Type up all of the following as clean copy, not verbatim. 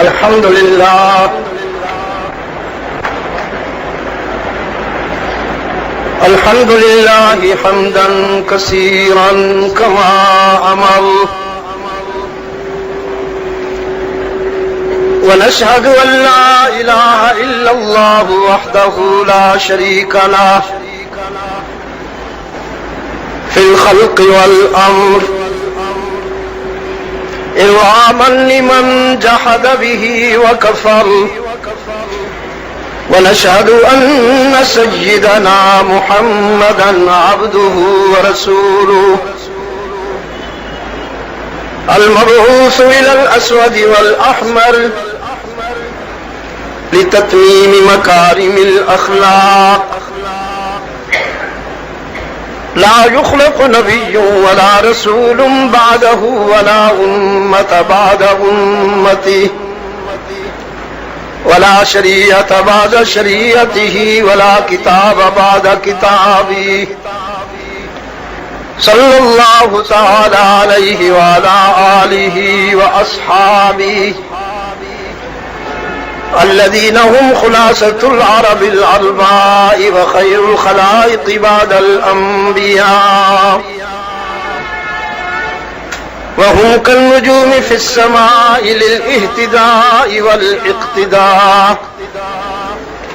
الحمد لله الحمد لله حمدا كثيرا كما أمر ونشهد أن لا إله إلا الله وحده لا شريك له في الخلق والأمر إرغاما لمن جحد به وكفر ونشهد أن سيدنا محمدا عبده ورسوله المبعوث إلى الأسود والأحمر لتتميم مكارم الأخلاق لا يخلق نبي ولا رسول بعده ولا أمة بعد أمته ولا شريعة بعد شريعته ولا كتاب بعد كتابه صلى الله تعالى عليه وعلى آله وأصحابه الذين هم خلاصة العرب العرباء وخير الخلائق بعد الأنبياء وهم كالنجوم في السماء للاهتداء والاقتداء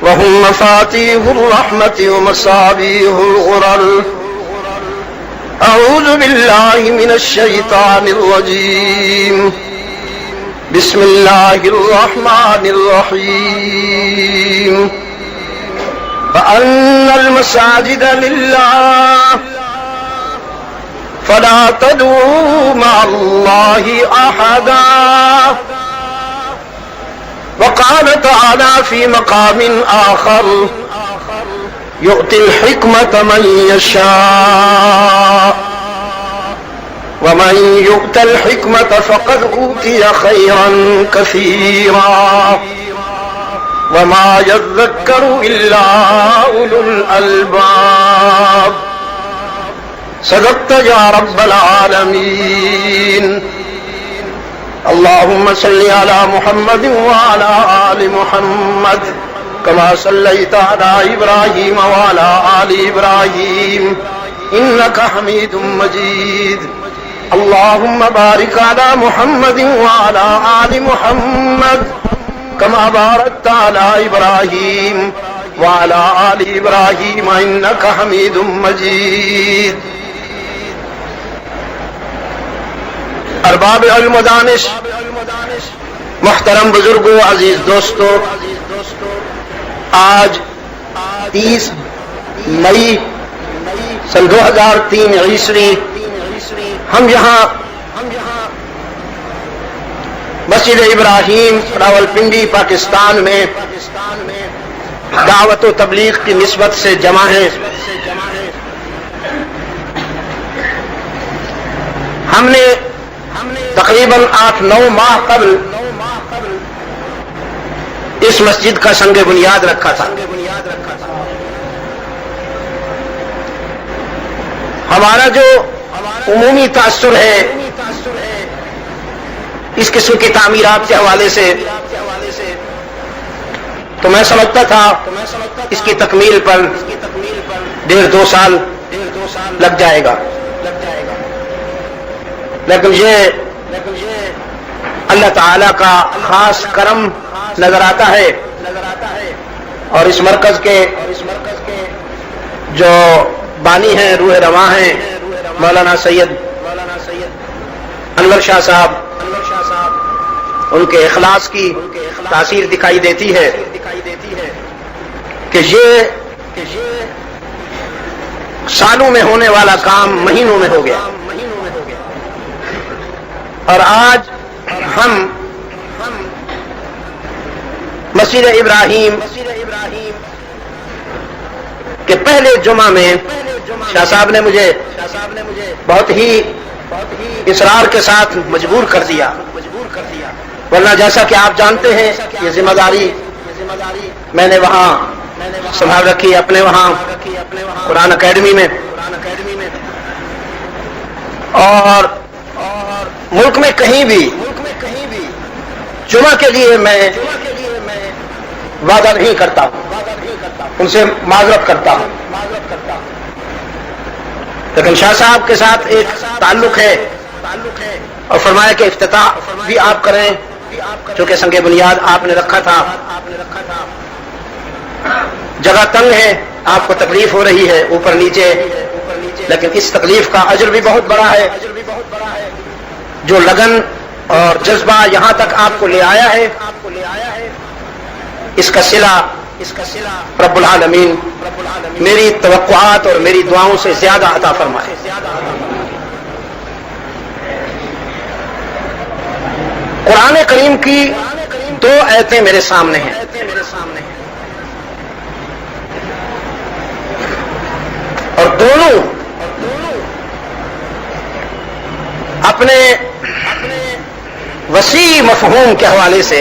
وهم مفاتيح الرحمة ومصابيح الغرر. أعوذ بالله من الشيطان الرجيم. بسم الله الرحمن الرحيم. وأن المساجد لله فلا تدعوا مع الله أحدا. وقال تعالى في مقام آخر يؤتي الحكمة من يشاء ومن يؤت الحكمة فقد أوتي خيرا كثيرا وما يذكر إلا أولو الألباب. صدقت يا رب العالمين. اللهم صل على محمد وعلى آل محمد كما صليت على إبراهيم وعلى آل إبراهيم إنك حميد مجيد. اللهم بارك على محمد وعلى آل محمد كما باركت على إبراهيم وعلى آل إبراهيم إنك حميد مجيد. ارباب علم و دانش، محترم بزرگوں، عزیز دوستوں، آج 30 مئی سن 2003 عیسوی ہم یہاں مسجد ابراہیم راولپنڈی پاکستان میں دعوت و تبلیغ کی نسبت سے جمع ہیں. ہم نے تقریباً 8-9 ماہ قبل اس مسجد کا سنگ بنیاد رکھا تھا. ہمارا جو عمومی تاثر ہے اس قسم کی تعمیرات کے حوالے سے، تو میں سمجھتا تھا اس کی تکمیل پر 1.5-2 سال لگ جائے گا، لیکن یہ اللہ تعالی کا خاص کرم نظر آتا ہے. اور اس مرکز کے جو بانی ہیں، روح رواں ہیں، مولانا سید انور شاہ صاحب، ان کے اخلاص کی تاثیر دکھائی دیتی ہے کہ یہ سالوں میں ہونے والا کام مہینوں میں ہو گیا. اور آج ہم مسجد ابراہیم کے پہلے جمعہ میں شاہ صاحب نے مجھے بہت ہی اصرار کے ساتھ مجبور کر دیا، ورنہ جیسا کہ آپ جانتے ہیں یہ ذمہ داری میں نے وہاں سنبھال رکھی اپنے وہاں قرآن اکیڈمی میں، اور ملک میں کہیں بھی جمعہ کے لیے میں وعدہ نہیں کرتا ہوں، ان سے معذرت کرتا ہوں، لیکن شاہ صاحب کے ساتھ ایک تعلق ہے اور فرمایا کہ افتتاح بھی آپ کریں، چونکہ سنگ بنیاد آپ نے رکھا تھا، جگہ تنگ ہے، آپ کو تکلیف ہو رہی ہے اوپر نیچے، لیکن اس تکلیف کا اجر بھی بہت بڑا ہے۔ جو لگن اور جذبہ یہاں تک آپ کو لے آیا ہے، اس کا صلہ رب العالمین میری توقعات اور میری دعاؤں سے زیادہ عطا فرمائے۔ قرآن کریم کی 2 آیتیں میرے سامنے ہیں، اور دونوں اپنے وسیع مفہوم کے حوالے سے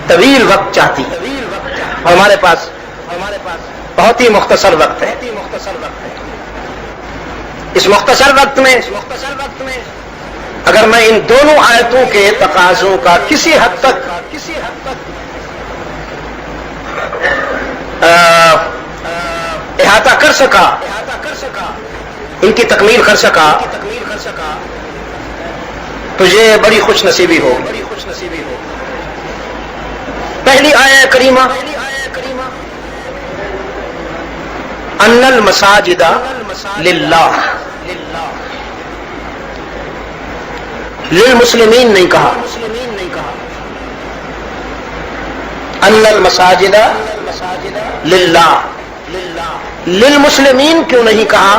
طویل وقت چاہتی ہے، اور ہمارے پاس بہت ہی مختصر وقت ہے۔ اس مختصر وقت میں اگر میں ان دونوں آیتوں کے تقاضوں کا کسی حد تک احاطہ کر سکا، ان کی تکمیل کر سکا، تو یہ بڑی خوش نصیبی ہو۔ پہلی آیہ کریمہ ان المساجد للہ، للمسلمین نہیں کہا، ان المساجد للہ، للمسلمین کیوں نہیں کہا؟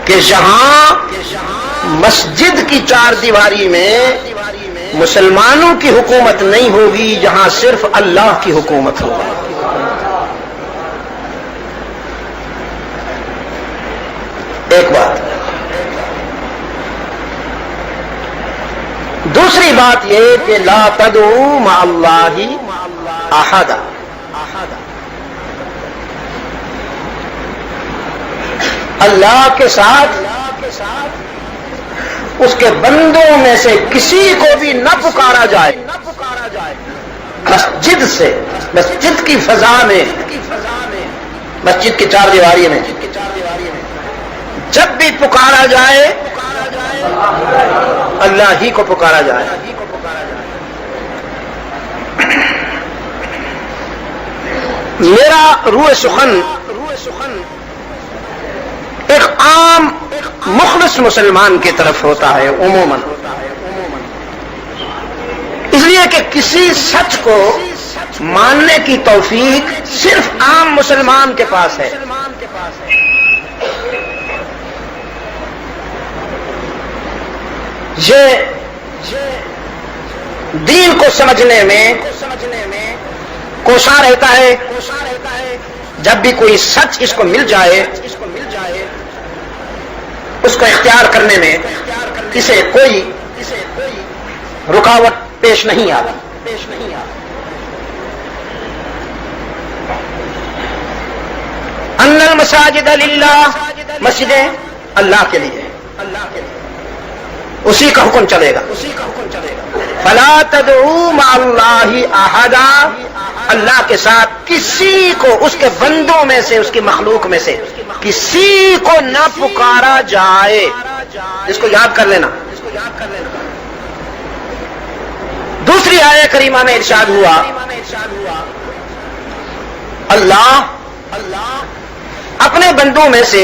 کہ جہاں مسجد کی 4 دیواری میں مسلمانوں کی حکومت نہیں ہوگی، جہاں صرف اللہ کی حکومت ہوگی۔ ایک بات۔ دوسری بات یہ کہ لا تدعوا مع اللہ احد، اللہ کے ساتھ اس کے بندوں میں سے کسی کو بھی نہ پکارا جائے۔ مسجد سے، مسجد کی فضا میں، مسجد کی 4 دیواری میں جب بھی پکارا جائے، اللہ ہی کو پکارا جائے۔ میرا روح سخن ایک عام مخلص مسلمان کی طرف ہوتا ہے عموماً، اس لیے کہ کسی سچ کو ماننے کی توفیق صرف عام مسلمان کے پاس ہے۔ یہ دین کو سمجھنے میں کوشاں رہتا ہے، جب بھی کوئی سچ اس کو مل جائے، اس کو اختیار کرنے میں اسے کوئی رکاوٹ پیش نہیں آتی۔ ان المساجد للہ، مسجدیں اللہ کے لیے، اسی کا حکم چلے گا۔ فلا تدعوا مع اللہ احدا، اللہ کے ساتھ کسی کو، اس کے بندوں میں سے، اس کی مخلوق میں سے کسی کو نہ پکارا جائے۔ اس کو یاد کر لینا۔ دوسری آیہ کریمہ میں ارشاد ہوا اللہ اپنے بندوں میں سے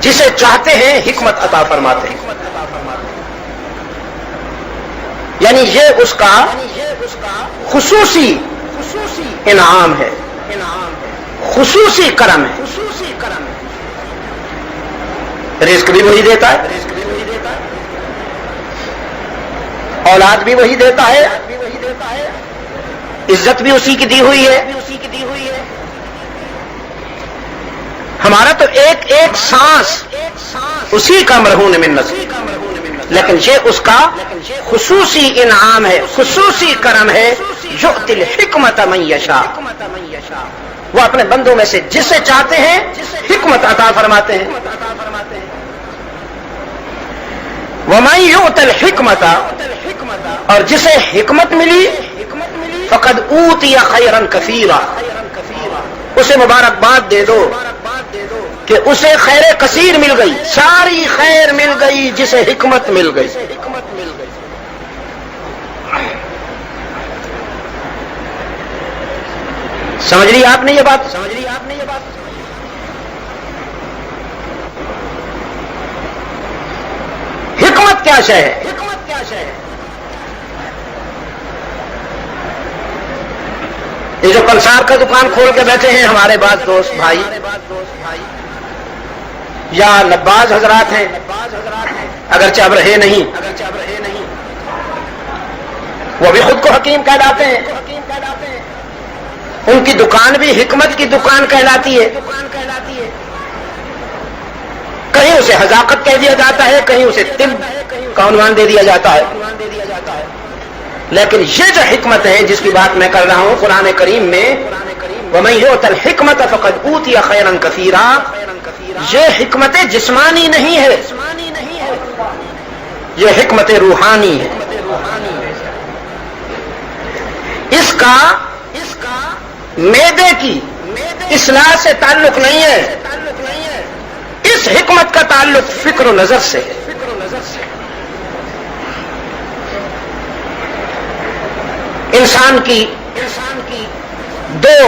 جسے چاہتے ہیں حکمت عطا فرماتے ہیں، یعنی یہ اس کا خصوصی انعام ہے، خصوصی کرم ہے۔ رزق بھی وہی دیتا ہے، اولاد بھی وہی دیتا ہے، عزت بھی اسی کی دی ہوئی ہے۔ ہمارا تو ایک ایک سانس اسی کا مرہون منت، لیکن یہ اس کا خصوصی انعام ہے، خصوصی کرم ہے۔ یؤتی الحکمت من یشاء، وہ اپنے بندوں میں سے جسے چاہتے ہیں حکمت عطا فرماتے ہیں۔ وَمَن يُؤْتَ الْحِكْمَةَ، اور جسے حکمت ملی، فقد اوتی خیرا کثیرا، اسے مبارکباد دے دو کہ اسے خیر کثیر مل گئی، ساری خیر مل گئی جسے حکمت مل گئی۔ سمجھ لی آپ نے یہ بات؟ حکمت کیا شے ہے؟ یہ جو پنسار کا دکان کھول کے بیٹھے ہیں ہمارے بعض دوست بھائی یا نباز حضرات ہیں، اگرچہ اب رہے نہیں، وہ بھی خود کو حکیم کہلاتے ہیں، ان کی دکان بھی حکمت کی دکان کہلاتی ہے۔ کہیں اسے حذاقت کہہ دیا جاتا ہے، کہیں اسے طب کا عنوان دے دیا جاتا ہے، لیکن یہ جو حکمت ہے جس کی بات میں کر رہا ہوں قرآن کریم میں، وَمَن يُؤْتَ الْحِكْمَةَ فَقَدْ أُوتِيَ خَيْرًا كَثِيرًا، یہ حکمت جسمانی نہیں ہے، یہ حکمت روحانی ہے۔ اس کا معدے کی اصلاح سے تعلق نہیں ہے، اس حکمت کا تعلق فکر و نظر سے ہے۔ انسان کی دو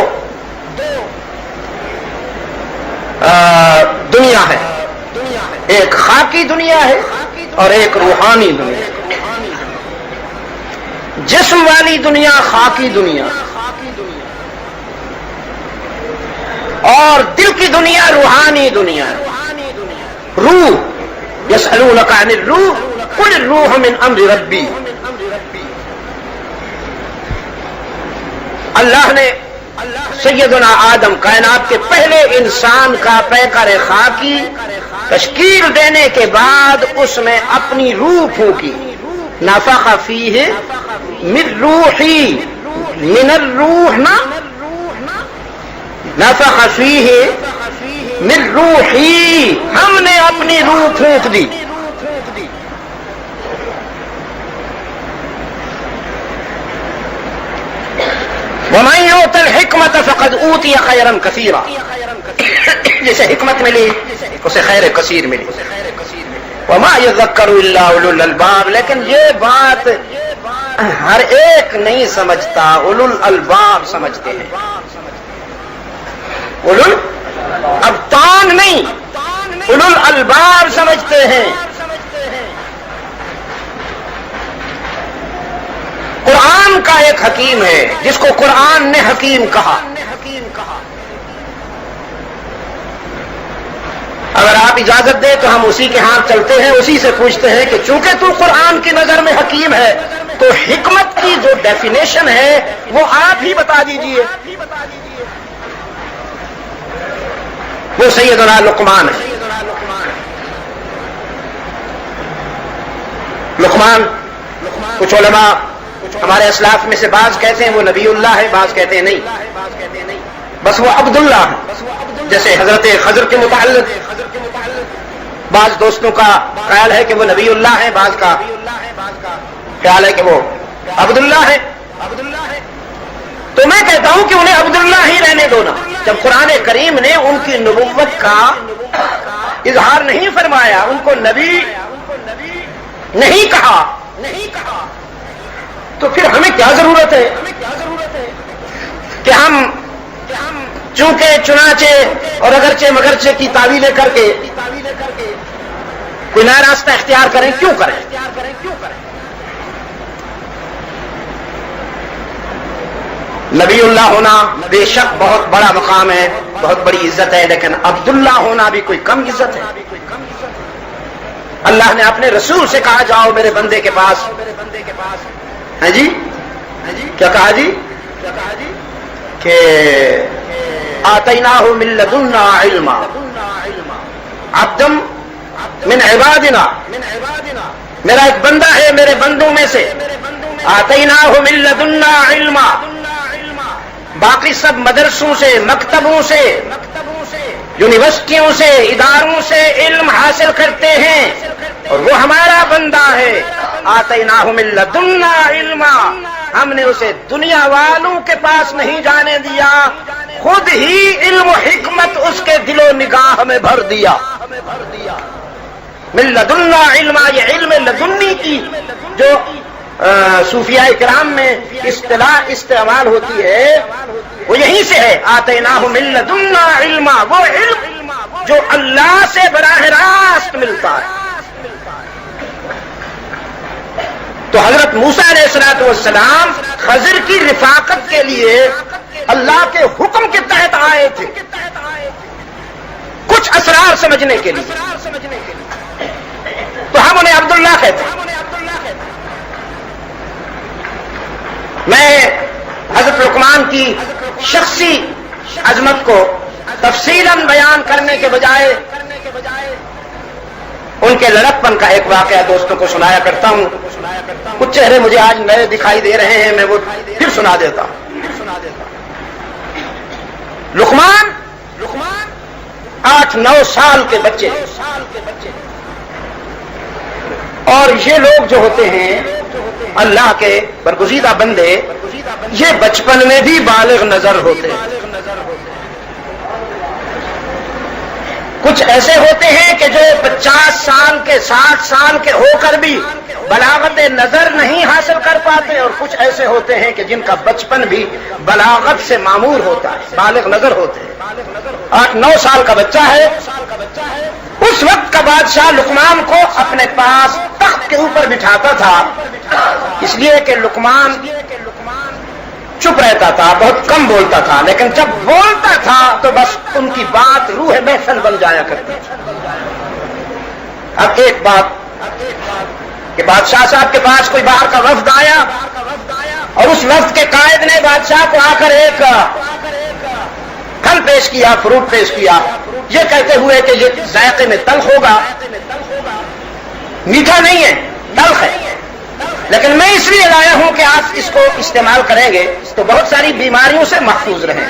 دنیا ہے، ایک خاکی دنیا ہے اور ایک روحانی دنیا۔ جسم والی دنیا خاکی دنیا، اور دل کی دنیا روحانی دنیا۔ روح، یسألونک عن الروح قل الروح من امر ربی، اللہ نے سیدنا آدم کائنات کے پہلے انسان کا پیکر خاکی تشکیل دینے کے بعد اس میں اپنی روح پھونکی، نفخ فیہ من روحی، من الروح نا، نفخ فیہ من روحی، ہم نے اپنی روح پھونک دی۔ وَمَن يُؤْتَ الْحِكْمَةَ فَقَدْ أُوتِيَ خَيْرًا كَثِيرًا، جسے حکمت ملی اسے خیر کثیر ملی۔ وَمَا يَذَّكَّرُ إِلَّا أُولُو الْأَلْبَابِ، لیکن یہ بات ہر ایک نہیں سمجھتا، اولو الالباب سمجھتے ہیں۔ اولو الابطان نہیں، اولو الالباب سمجھتے ہیں۔ قرآن کا ایک حکیم ہے جس کو قرآن نے حکیم کہا۔ اگر آپ اجازت دیں تو ہم اسی کے ہاتھ چلتے ہیں، اسی سے پوچھتے ہیں کہ چونکہ تو قرآن کی نظر میں حکیم ہے تو حکمت کی جو ڈیفینیشن ہے وہ آپ ہی بتا دیجئے۔ وہ سیدنا لقمان ہے۔ لقمان، کچھ علماء ہمارے اسلاف میں سے بعض کہتے ہیں وہ نبی اللہ ہے، بعض کہتے ہیں نہیں، بس وہ عبداللہ ہے۔ جیسے حضرت خضر کے متعلق بعض دوستوں کا خیال ہے کہ وہ نبی اللہ ہے، بعض کا خیال ہے کہ وہ عبداللہ ہے۔ تو میں کہتا ہوں کہ انہیں عبداللہ ہی رہنے دو نا، جب قرآن کریم نے ان کی نبوت کا اظہار نہیں فرمایا، ان کو نبی نہیں کہا، تو پھر ہمیں کیا ضرورت ہے کہ ہم چونکہ چنانچہ اور اگرچہ مگرچہ کی تعویلیں کر کے کوئی نیا راستہ اختیار کریں؟ کیوں کریں؟ نبی اللہ ہونا بے شک بہت بڑا مقام ہے، بہت بڑی عزت ہے، لیکن عبداللہ ہونا بھی کوئی کم عزت ہے۔ اللہ نے اپنے رسول سے کہا جاؤ میرے بندے کے پاس، ہے جی کیا کہا جی کہ آتیناہ من لدنا علما، عبدم من عبادنا، میرا ایک بندہ ہے میرے بندوں میں سے، آتیناہ من لدنا علما، باقی سب مدرسوں سے، مکتبوں سے، یونیورسٹیوں سے، اداروں سے علم حاصل کرتے ہیں، اور وہ ہمارا بندہ آتیناہ من لدنا علما، ہم نے اسے دنیا والوں کے پاس نہیں جانے دیا، خود ہی علم و حکمت اس کے دل و نگاہ میں بھر دیا۔ من لدنا علما، یہ علم لدنی کی جو صوفیاء کرام میں اصطلاح استعمال ہوتی ہے وہ یہیں سے ہے۔ آتیناہ من لدنا علما، وہ علم جو اللہ سے براہ راست ملتا ہے۔ تو حضرت موسیٰ علیہ الصلوۃ والسلام خضر کی رفاقت کے لیے اللہ کے حکم کے تحت آئے تھے، کچھ اسرار سمجھنے کے لیے، تو ہم انہیں عبداللہ کہتے ہیں۔ میں حضرت لقمان کی شخصی عظمت کو تفصیلاً بیان کرنے کے بجائے ان کے لڑکپن کا ایک واقعہ دوستوں کو سنایا کرتا ہوں۔ کچھ چہرے مجھے آج نئے دکھائی دے رہے ہیں، میں وہ پھر سنا دیتا ہوں۔ لقمان 8-9 سال کے بچے، اور یہ لوگ جو ہوتے ہیں اللہ کے برگزیدہ بندے، یہ بچپن میں بھی بالغ نظر ہوتے ہیں۔ کچھ ایسے ہوتے ہیں کہ جو 50 سال کے 60 سال کے ہو کر بھی بلاغت نظر نہیں حاصل کر پاتے، اور کچھ ایسے ہوتے ہیں کہ جن کا بچپن بھی بلاغت سے معمور ہوتا ہے، بالغ نظر ہوتے ہیں۔ 8-9 سال کا بچہ ہے، اس وقت کا بادشاہ لقمان کو اپنے پاس تخت کے اوپر بٹھاتا تھا، اس لیے کہ لقمان چپ رہتا تھا، بہت کم بولتا تھا، لیکن جب بولتا تھا تو بس ان کی بات روح محفل بن جایا کرتی۔ اب ایک بات کہ بادشاہ صاحب کے پاس کوئی باہر کا وفد آیا، اور اس وفد کے قائد نے بادشاہ کو آ کر ایک پھل پیش کیا، فروٹ پیش کیا، یہ کہتے ہوئے کہ یہ ذائقے میں تلخ ہوگا، میٹھا نہیں ہے، تلخ ہے، لیکن میں اس لیے لایا ہوں کہ آپ اس کو استعمال کریں گے تو بہت ساری بیماریوں سے محفوظ رہیں۔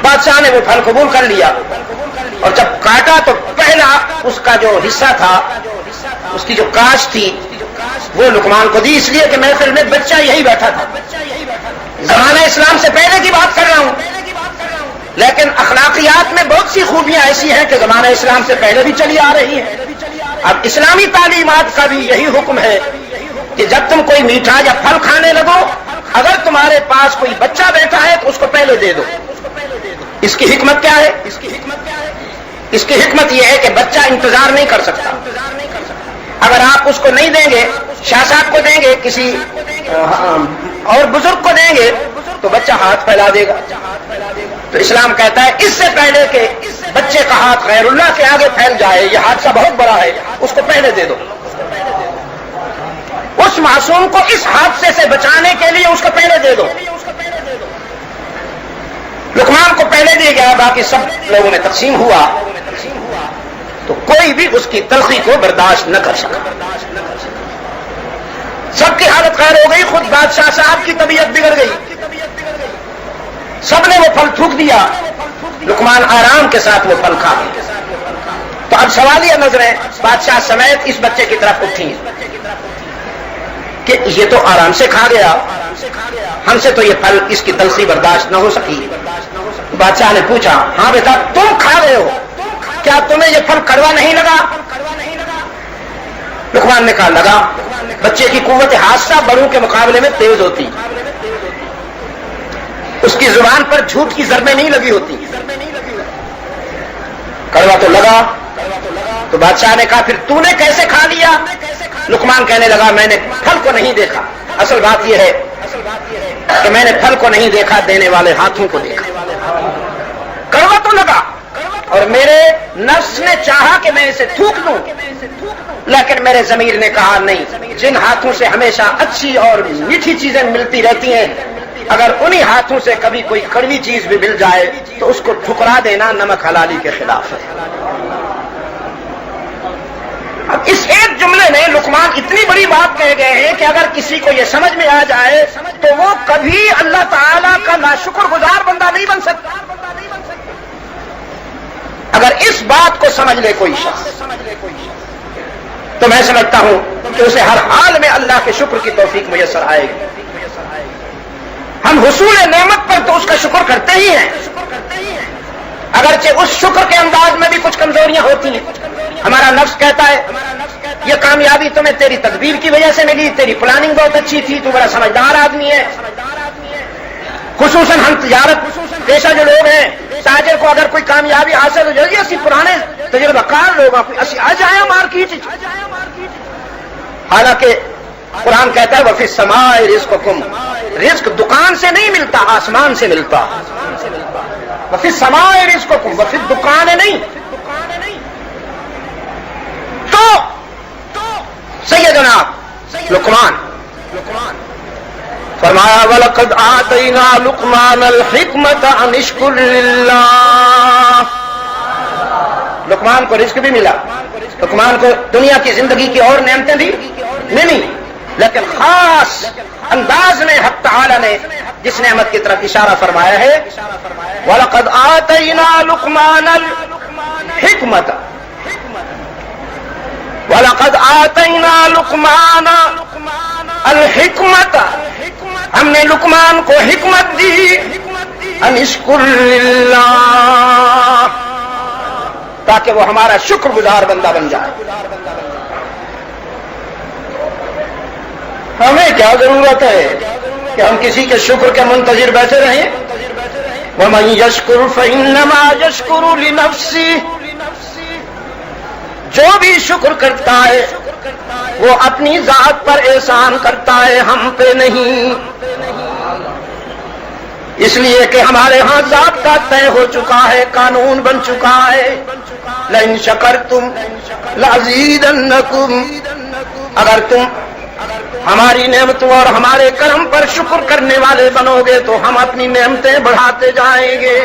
بادشاہ نے وہ پھل قبول کر لیا، اور جب کاٹا تو پہلا اس کا جو حصہ تھا، اس کی جو کاش تھی، وہ لقمان کو دی، اس لیے کہ محفل میں بچہ یہی بیٹھا تھا۔ زمانہ اسلام سے پہلے کی بات کر رہا ہوں، لیکن اخلاقیات میں بہت سی خوبیاں ایسی ہیں کہ زمانہ اسلام سے پہلے بھی چلی آ رہی ہیں۔ اب اسلامی تعلیمات کا بھی یہی حکم ہے کہ جب تم کوئی میٹھا یا پھل کھانے لگو، اگر تمہارے پاس کوئی بچہ بیٹھا ہے تو اس کو پہلے دے دو۔ اس کی حکمت کیا ہے؟ اس کی حکمت یہ ہے کہ بچہ انتظار نہیں کر سکتا۔ اگر آپ اس کو نہیں دیں گے، شاہ صاحب کو دیں گے، کسی اور بزرگ کو دیں گے، تو بچہ ہاتھ پھیلا دے گا۔ تو اسلام کہتا ہے اس سے پہلے کہ بچے کا ہاتھ غیر اللہ کے آگے پھیل جائے، یہ حادثہ بہت بڑا ہے، اس کو پہلے دے دو۔ اس معصوم کو اس حادثے سے بچانے کے لیے اس کو پہلے دے دو۔ لقمان کو پہلے دیا گیا، باقی سب لوگوں میں تقسیم ہوا، تو کوئی بھی اس کی تلخی کو برداشت نہ کر سکا۔ سب کی حالت خیر ہو گئی، خود بادشاہ صاحب کی طبیعت بگڑ گئی، سب نے وہ پھل تھوک دیا، لقمان آرام کے ساتھ وہ پھل کھا گئے۔ تو اب سوالیہ نظریں بادشاہ سمیت اس بچے کی طرف اٹھی کہ یہ تو آرام سے کھا گیا، ہم سے تو یہ پھل اس کی تلخی برداشت نہ ہو سکی۔ بادشاہ نے پوچھا، ہاں بیٹا تم کھا گئے ہو، کیا تمہیں یہ پھل کڑوا نہیں لگا؟ لقمان نے کہا لگا۔ بچے کی قوت حادثہ بڑوں کے مقابلے میں تیز ہوتی، اس کی زبان پر جھوٹ کی ضربیں نہیں لگی ہوتی۔ کڑوا تو لگا۔ تو بادشاہ نے کہا پھر تو نے کیسے کھا لیا؟ لقمان کہنے لگا میں نے پھل کو نہیں دیکھا، اصل بات یہ ہے کہ میں نے پھل کو نہیں دیکھا، دینے والے ہاتھوں کو دیکھا۔ کڑوا تو لگا، اور میرے نفس نے چاہا کہ میں اسے تھوک دوں، لیکن میرے ضمیر نے کہا نہیں، جن ہاتھوں سے ہمیشہ اچھی اور میٹھی چیزیں ملتی رہتی ہیں، اگر انہی ہاتھوں سے کبھی کوئی کڑوی چیز بھی مل جائے تو اس کو ٹھکرا دینا نمک حلالی کے خلاف ہے۔ اب اس ایک جملے میں لقمان اتنی بڑی بات کہہ گئے ہیں کہ اگر کسی کو یہ سمجھ میں آ جائے تو وہ کبھی اللہ تعالیٰ کا ناشکر گزار بندہ نہیں بن سکتا۔ اگر اس بات کو سمجھ لے کوئی شخص تو میں سمجھتا ہوں کہ اسے ہر حال میں اللہ کے شکر کی توفیق میسر آئے گی. ہم حصول نعمت پر تو اس کا شکر کرتے ہی ہیں، اگرچہ اس شکر کے انداز میں بھی کچھ کمزوریاں ہوتی ہیں. ہمارا نفس کہتا ہے یہ کامیابی تمہیں تیری تدبیر کی وجہ سے ملی، تیری پلاننگ بہت اچھی تھی، تو بڑا سمجھدار آدمی ہے. خصوصاً ہم تجارت پیشہ جو لوگ ہیں، تاجر کو اگر کوئی کامیابی حاصل ہو جائے گی، اسی پرانے تجربہ کار لوگ آ جائیں مارکیٹ. حالانکہ قرآن کہتا ہے وفی السماء رزقکم، رزق دکان سے نہیں ملتا، آسمان سے ملتا. وفی السماء رزقکم، وفی الدکان نہیں. تو سیدنا لقمان فرمایا وَلَقَدْ آتَيْنَا لُقْمَانَ الْحِكْمَةَ أَنِ اشْكُرْ لِلَّهِ. لقمان کو رزق بھی ملا، لقمان کو دنیا کی زندگی کی اور نعمتیں بھی نہیں، لیکن خاص انداز میں حق تعالی نے جس نعمت کی طرف اشارہ فرمایا ہے وَلَقَدْ آتَيْنَا لُقْمَانَ الْحِكْمَةَ، وَلَقَدْ آتَيْنَا لُقْمَانَ الْحِكْمَةَ، ہم نے لقمان کو حکمت دی ان اشکر للہ، تاکہ وہ ہمارا شکر گزار بندہ بن جائے. ہمیں کیا ضرورت ہے کہ ہم کسی کے شکر کے منتظر بیٹھے رہیں. وَمَن يَشْكُرْ فَإِنَّمَا يَشْكُرُ لِنَفْسِهِ، جو بھی شکر کرتا ہے وہ اپنی ذات پر احسان کرتا ہے، ہم پہ نہیں. اس لیے کہ ہمارے ہاں ذات کا طے ہو چکا ہے، قانون بن چکا ہے. لَإِن شَكَرْتُمْ لَأَزِيدَنَّكُمْ، اگر تم ہماری نعمتوں اور ہمارے کرم پر شکر کرنے والے بنو گے تو ہم اپنی نعمتیں بڑھاتے جائیں گے،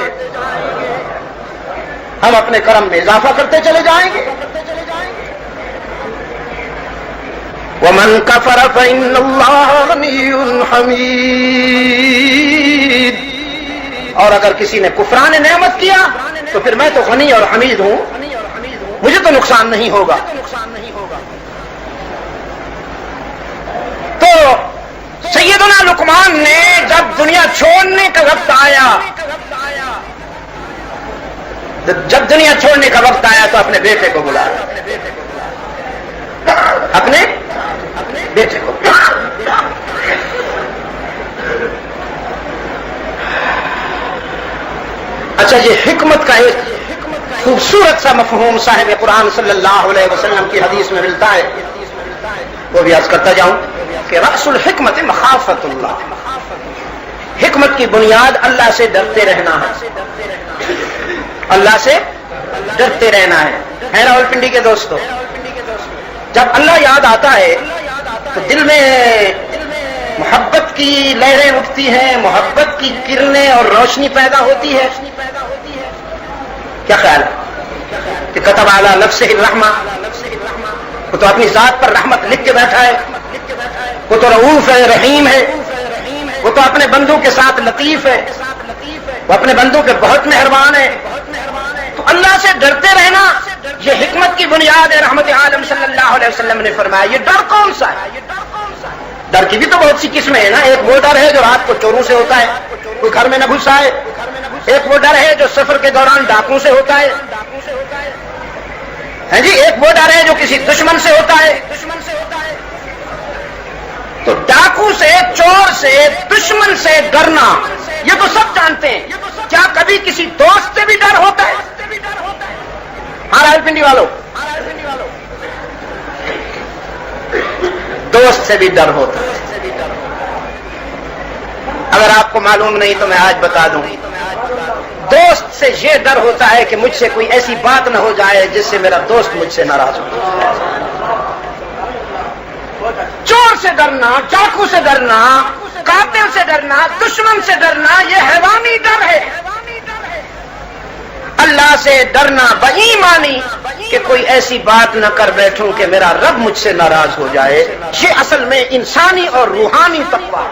ہم اپنے کرم میں اضافہ کرتے چلے جائیں گے. وَمَن كَفَرَ فَإِنَّ اللَّهَ غَنِيٌّ حَمِيدٌ، اور اگر کسی نے کفران نعمت کیا تو پھر میں تو غنی اور حمید ہوں، مجھے تو نقصان نہیں ہوگا. تو سیدنا لقمان نے جب دنیا چھوڑنے کا وقت آیا، جب دنیا چھوڑنے کا وقت آیا تو اپنے بیٹے کو بلایا، اپنے بیٹے کو. اچھا، یہ حکمت کا ایک خوبصورت سا مفہوم صاحب قرآن صلی اللہ علیہ وسلم کی حدیث میں ملتا ہے، وہ بھی عرض کرتا جاؤں کہ رأس الحکمت مخافت اللہ، حکمت کی بنیاد اللہ سے ڈرتے رہنا ہے، اللہ سے ڈرتے رہنا ہے. راولپنڈی کے دوستو، جب اللہ یاد آتا ہے تو دل میں محبت کی لہریں اٹھتی ہیں، محبت کی کرنیں اور روشنی پیدا ہوتی ہے. کیا خیال ہے کہ کتب علی نفسہ الرحمہ، وہ تو اپنی ذات پر رحمت لکھ کے بیٹھا ہے، وہ تو رؤوف ہے، رحیم ہے، وہ تو اپنے بندوں کے ساتھ لطیف ہے، وہ اپنے بندوں کے بہت مہربان ہے. تو اللہ سے ڈرتے رہنا یہ حکمت کی بنیاد ہے. رحمت عالم صلی اللہ علیہ وسلم نے فرمایا یہ ڈر کون سا ہے؟ ڈر کی بھی تو بہت سی قسمیں ہیں نا. ایک وہ ڈر ہے جو رات کو چوروں سے ہوتا ہے، کوئی گھر میں نہ گھس آئے. ایک وہ ڈر ہے جو سفر کے دوران ڈاکوں سے ہوتا ہے. ہاں جی، ایک وہ ڈر ہے جو کسی دشمن سے ہوتا ہے. تو ڈاکو سے، چور سے، دشمن سے ڈرنا یہ تو سب جانتے ہیں. کیا کبھی کسی دوست سے بھی ڈر ہوتا ہے؟ ہاں راولپنڈی والوں، دوست سے بھی ڈر ہوتا ہے. اگر آپ کو معلوم نہیں تو میں آج بتا دوں، دوست سے یہ ڈر ہوتا ہے کہ مجھ سے کوئی ایسی بات نہ ہو جائے جس سے میرا دوست مجھ سے ناراض ہو. چور سے ڈرنا، ڈاکو سے ڈرنا، قاتل سے ڈرنا، دشمن سے ڈرنا یہ حیوانی ڈر ہے. اللہ سے ڈرنا بےایمانی کہ کوئی ایسی بات نہ کر بیٹھوں کہ میرا رب مجھ سے ناراض ہو جائے، یہ اصل میں انسانی اور روحانی تقویٰ.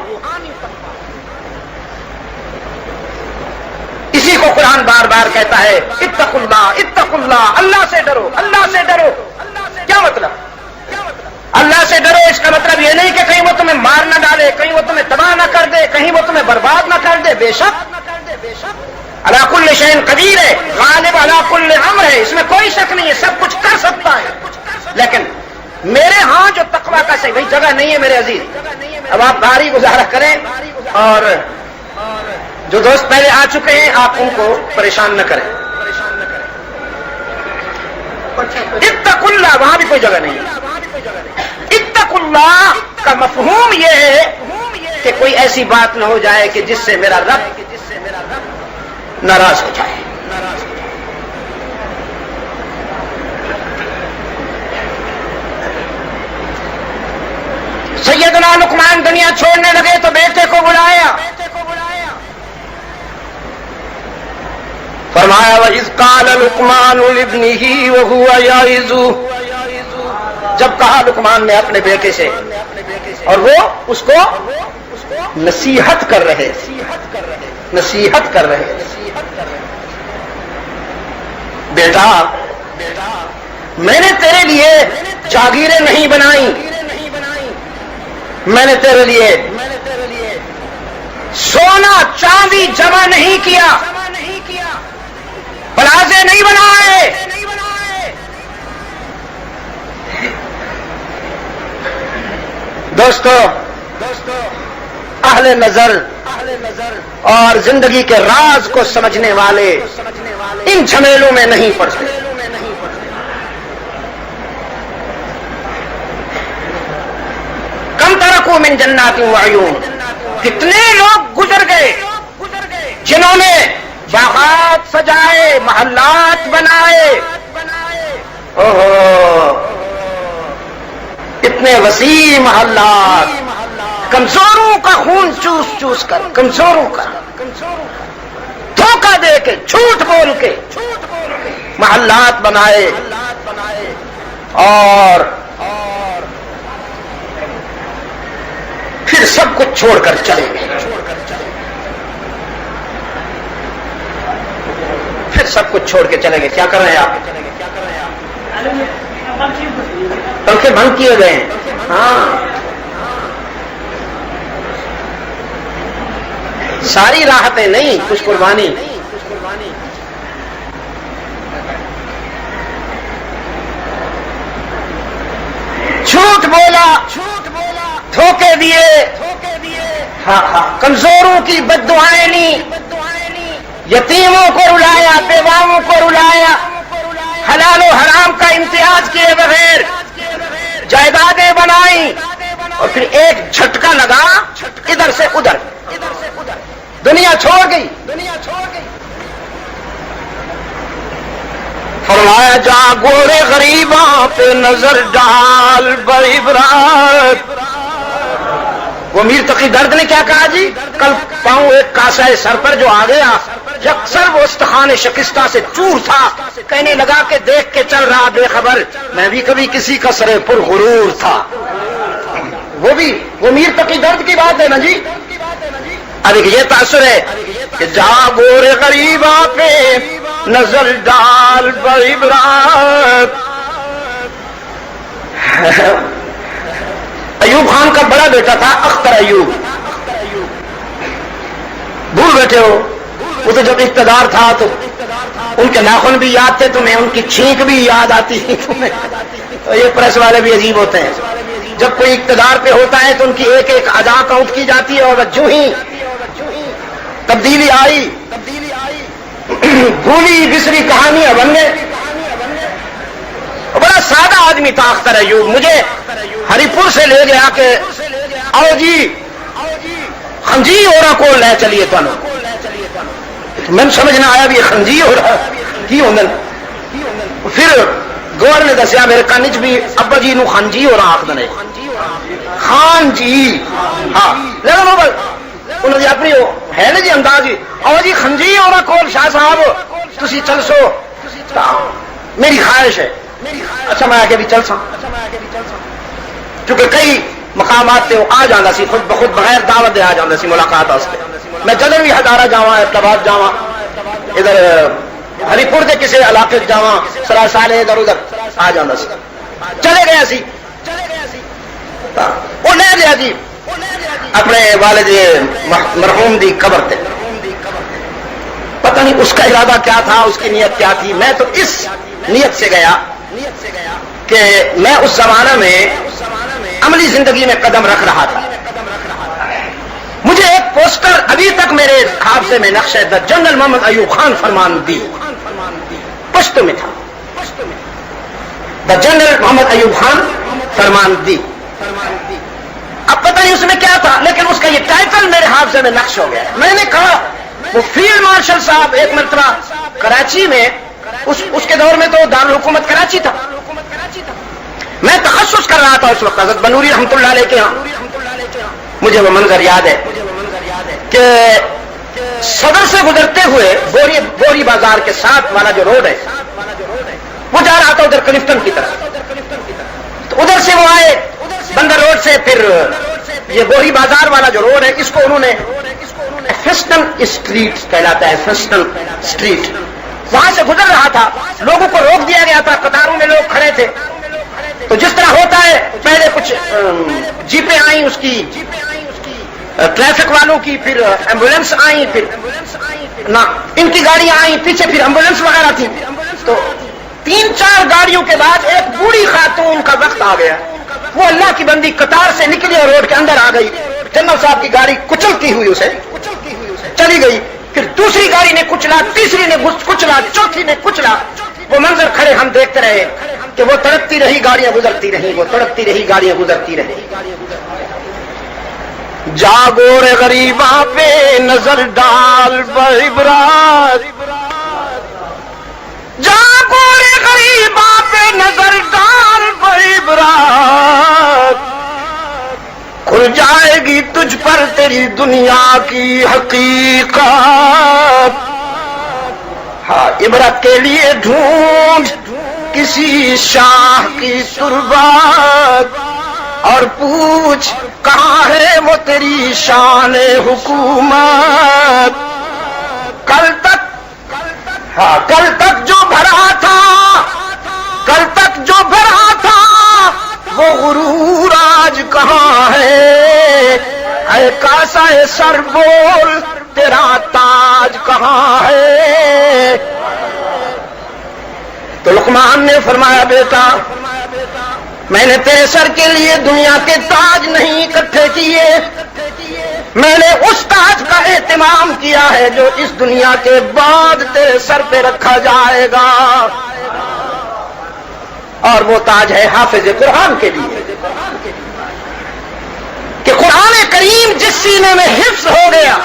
اسی کو قرآن بار بار کہتا ہے اتقوا اللہ، اتقوا اللہ، اللہ سے ڈرو، اللہ سے ڈرو. کیا مطلب؟ کہیں وہ تمہیں برباد نہ کر دے. بے شک علی کل شیء قدیر ہے, غالب علی کل امر ہے, اس میں کوئی شک نہیں ہے, سب کچھ کر سکتا ہے. لیکن میرے ہاں جو تقوی کا صحیح بھائی جگہ نہیں ہے میرے عزیز. اب آپ بھاری گزارا کریں, اور جو دوست پہلے آ چکے ہیں آپ ان کو پریشان نہ کریں. اتقوا اللہ, وہاں بھی کوئی جگہ نہیں ہے. اتقوا اللہ کا مفہوم یہ ہے کہ کوئی ایسی بات نہ ہو جائے کہ جس سے میرا رب ناراض ہو جائے. سیدنا لقمان دنیا چھوڑنے لگے تو بیٹے کو بلایا, فرمایا وَإِذْ قَالَ لُقْمَانُ لِابْنِهِ وَهُوَ يَعِظُهُ, جب کہا لقمان نے اپنے بیٹے سے اور وہ اس کو نصیحت کر رہے, بیٹا میں نے تیرے لیے جاگیریں نہیں بنائی, میں نے تیرے لیے سونا چاندی جمع نہیں کیا, پلازے نہیں بنائے, دوستو اہل نظر اور زندگی کے راز کو سمجھنے والے ان جھمیلوں میں نہیں پڑتے. کم ترکوا من جنات وعیون, کتنے لوگ گزر گئے جنہوں نے باغات سجائے, محلات بنائے, اتنے وسیع محلات, کمزوروں کا خون چوس چوس کر, کمزوروں کا دھوکہ دے کے, جھوٹ بول کے محلات بنائے, اور پھر سب کچھ چھوڑ کر چلے گئے. پھر سب کچھ چھوڑ کے چلے گئے. کیا کر رہے ہیں آپ؟ پنکھے بند کیے گئے ہیں. ہاں, ساری راحتیں نہیں, کچھ قربانی. جھوٹ بولا, دھوکے دیے, کمزوروں کی بد دعائیں لی, یتیموں کو رلایا, بیواؤں کو رلایا, حلال و حرام کا امتیاز کیے بغیر جائیدادیں بنائی, اور پھر ایک جھٹکا لگا ادھر سے ادھر, دنیا چھوڑ گئی. فرمایا جا گورے غریباں پہ نظر ڈال بعبرت. وہ میر تقی درد نے کیا کہا جی, کل پاؤں ایک کاسا سر پر جو آ گیا, یکسر وہ استخوان شکستہ سے چور تھا, کہنے لگا کہ دیکھ کے چل رہا بے خبر, میں بھی کبھی کسی کا سر پر غرور تھا. وہ میر تقی درد کی بات ہے نا جی. اب یہ تاثر ہے کہ جا گورے غریباں پہ نظر ڈال بعبرت. ایوب خان کا بڑا بیٹا تھا اختر ایوب, بھول بیٹھے ہو, وہ تو جب اقتدار تھا تو ان کے ناخن بھی یاد تھے تمہیں, ان کی چھینک بھی یاد آتی تھی تمہیں. یہ پریس والے بھی عجیب ہوتے ہیں, جب کوئی اقتدار پہ ہوتا ہے تو ان کی ایک ایک ادا کاؤنٹ کی جاتی ہے, اور جو ہی تبدیلی آئی بھولی بسری کہانیاں بن گئے. بڑا سادہ آدمی تھا اختر ایوب. مجھے ہری پور سے لے گیا کہ آؤ جی خنجی ہو رہا کو لے چلیے تو میں سمجھنا آیا بھی خنجی ہو رہا کی ہوگا. پھر گور نے دسیا میرے کان چ بھی ابا جی نو خنجی ہو رہا آخر خان جی. ہاں لیکن انہوں نے اپنی ہے نا جی انداز جی, آؤ جی خنجی ہو رہا کول شاہ صاحب تسی چل سو, میری خواہش ہے. اچھا میں آگے بھی چل سا, کیونکہ کئی مقامات تے آ جانا سی خود بخود بغیر دعوت دے آ جانا سی ملاقات واسطے. میں جدر بھی ہزارہ جاواں, ارتباط جاواں, ادھر ہری پور دے کسی علاقے جاواں, سرا سالے ادھر ادھر آ جانا سی. چلے گیا سی, وہ لے گیا جی اپنے والد مرحوم دی قبر تے. پتہ نہیں اس کا ارادہ کیا تھا, اس کی نیت کیا تھی. میں تو اس نیت سے گیا کہ میں اس زمانہ میں عملی زندگی میں قدم رکھ رہا تھا. مجھے ایک پوسٹر ابھی تک میرے حافظے میں نقش ہے, دا جنرل محمد ایوب خان فرماندی, پشتو میں تھا, دا جنرل محمد ایوب خان فرماندی. اب پتہ نہیں اس میں کیا تھا, لیکن اس کا یہ ٹائٹل میرے حافظے میں نقش ہو گیا. میں نے کہا وہ فیلڈ مارشل صاحب ایک مرتبہ کراچی میں, اس کے دور میں تو دارالحکومت کراچی تھا, میں تخصص کر رہا تھا اس وقت حضرت بنوری رحمۃ اللہ علیہ کے ہاں. مجھے وہ منظر یاد ہے کہ صدر سے گزرتے ہوئے بوری بازار کے ساتھ والا جو روڈ ہے, وہ جا رہا تھا ادھر کلفٹن کی طرف. تو ادھر سے وہ آئے بندر روڈ سے, پھر یہ بوری بازار والا جو روڈ ہے اس کو انہوں نے فیسٹن اسٹریٹ کہلاتا ہے, فیسٹن اسٹریٹ, وہاں سے گزر رہا تھا. لوگوں کو روک دیا گیا تھا, قطاروں میں لوگ کھڑے تھے. تو جس طرح ہوتا ہے پہلے کچھ جیپیں آئیں اس کی ٹریفک والوں کی, پھر ایمبولینس آئیں, پھر نہ ان کی گاڑیاں آئیں پیچھے, پھر ایمبولینس وغیرہ تھی. تو 3-4 گاڑیوں کے بعد ایک بوڑھی خاتون کا وقت آ گیا. وہ اللہ کی بندی قطار سے نکلی اور روڈ کے اندر آ گئی. جنرل صاحب کی گاڑی کچلتی ہوئی اسے چلی گئی. پھر دوسری گاڑی نے کچلا, تیسری نے کچلا, چوتھی نے کچلا. وہ منظر کھڑے ہم دیکھتے رہے کہ وہ تڑپتی رہی, گاڑیاں گزرتی رہی, وہ تڑپتی رہی, گاڑیاں گزرتی رہی. جاگو رے غریباں پہ نظر ڈال بعبرات, جاگو رے غریباں پہ نظر ڈال بعبرات, کھل جائے گی تجھ پر تیری دنیا کی حقیقت. ہاں عبرت کے لیے ڈھونڈ کسی شاہ کی تربت, اور پوچھ کہاں ہے وہ تیری شان حکومت. کل تک جو بھرا تھا, کل تک جو بھرا تھا وہ غرور آج کہاں ہے. اے کاسا سر بول تیرا تاج کہاں ہے. تو لقمان نے فرمایا بیٹا میں نے تیرے سر کے لیے دنیا کے تاج نہیں اکٹھے کیے, میں نے اس تاج کا اہتمام کیا ہے جو اس دنیا کے بعد تیرے سر پہ رکھا جائے گا. اور وہ تاج ہے حافظ قرآن کے لیے, کہ قرآن کریم جس سینے میں حفظ ہو گیا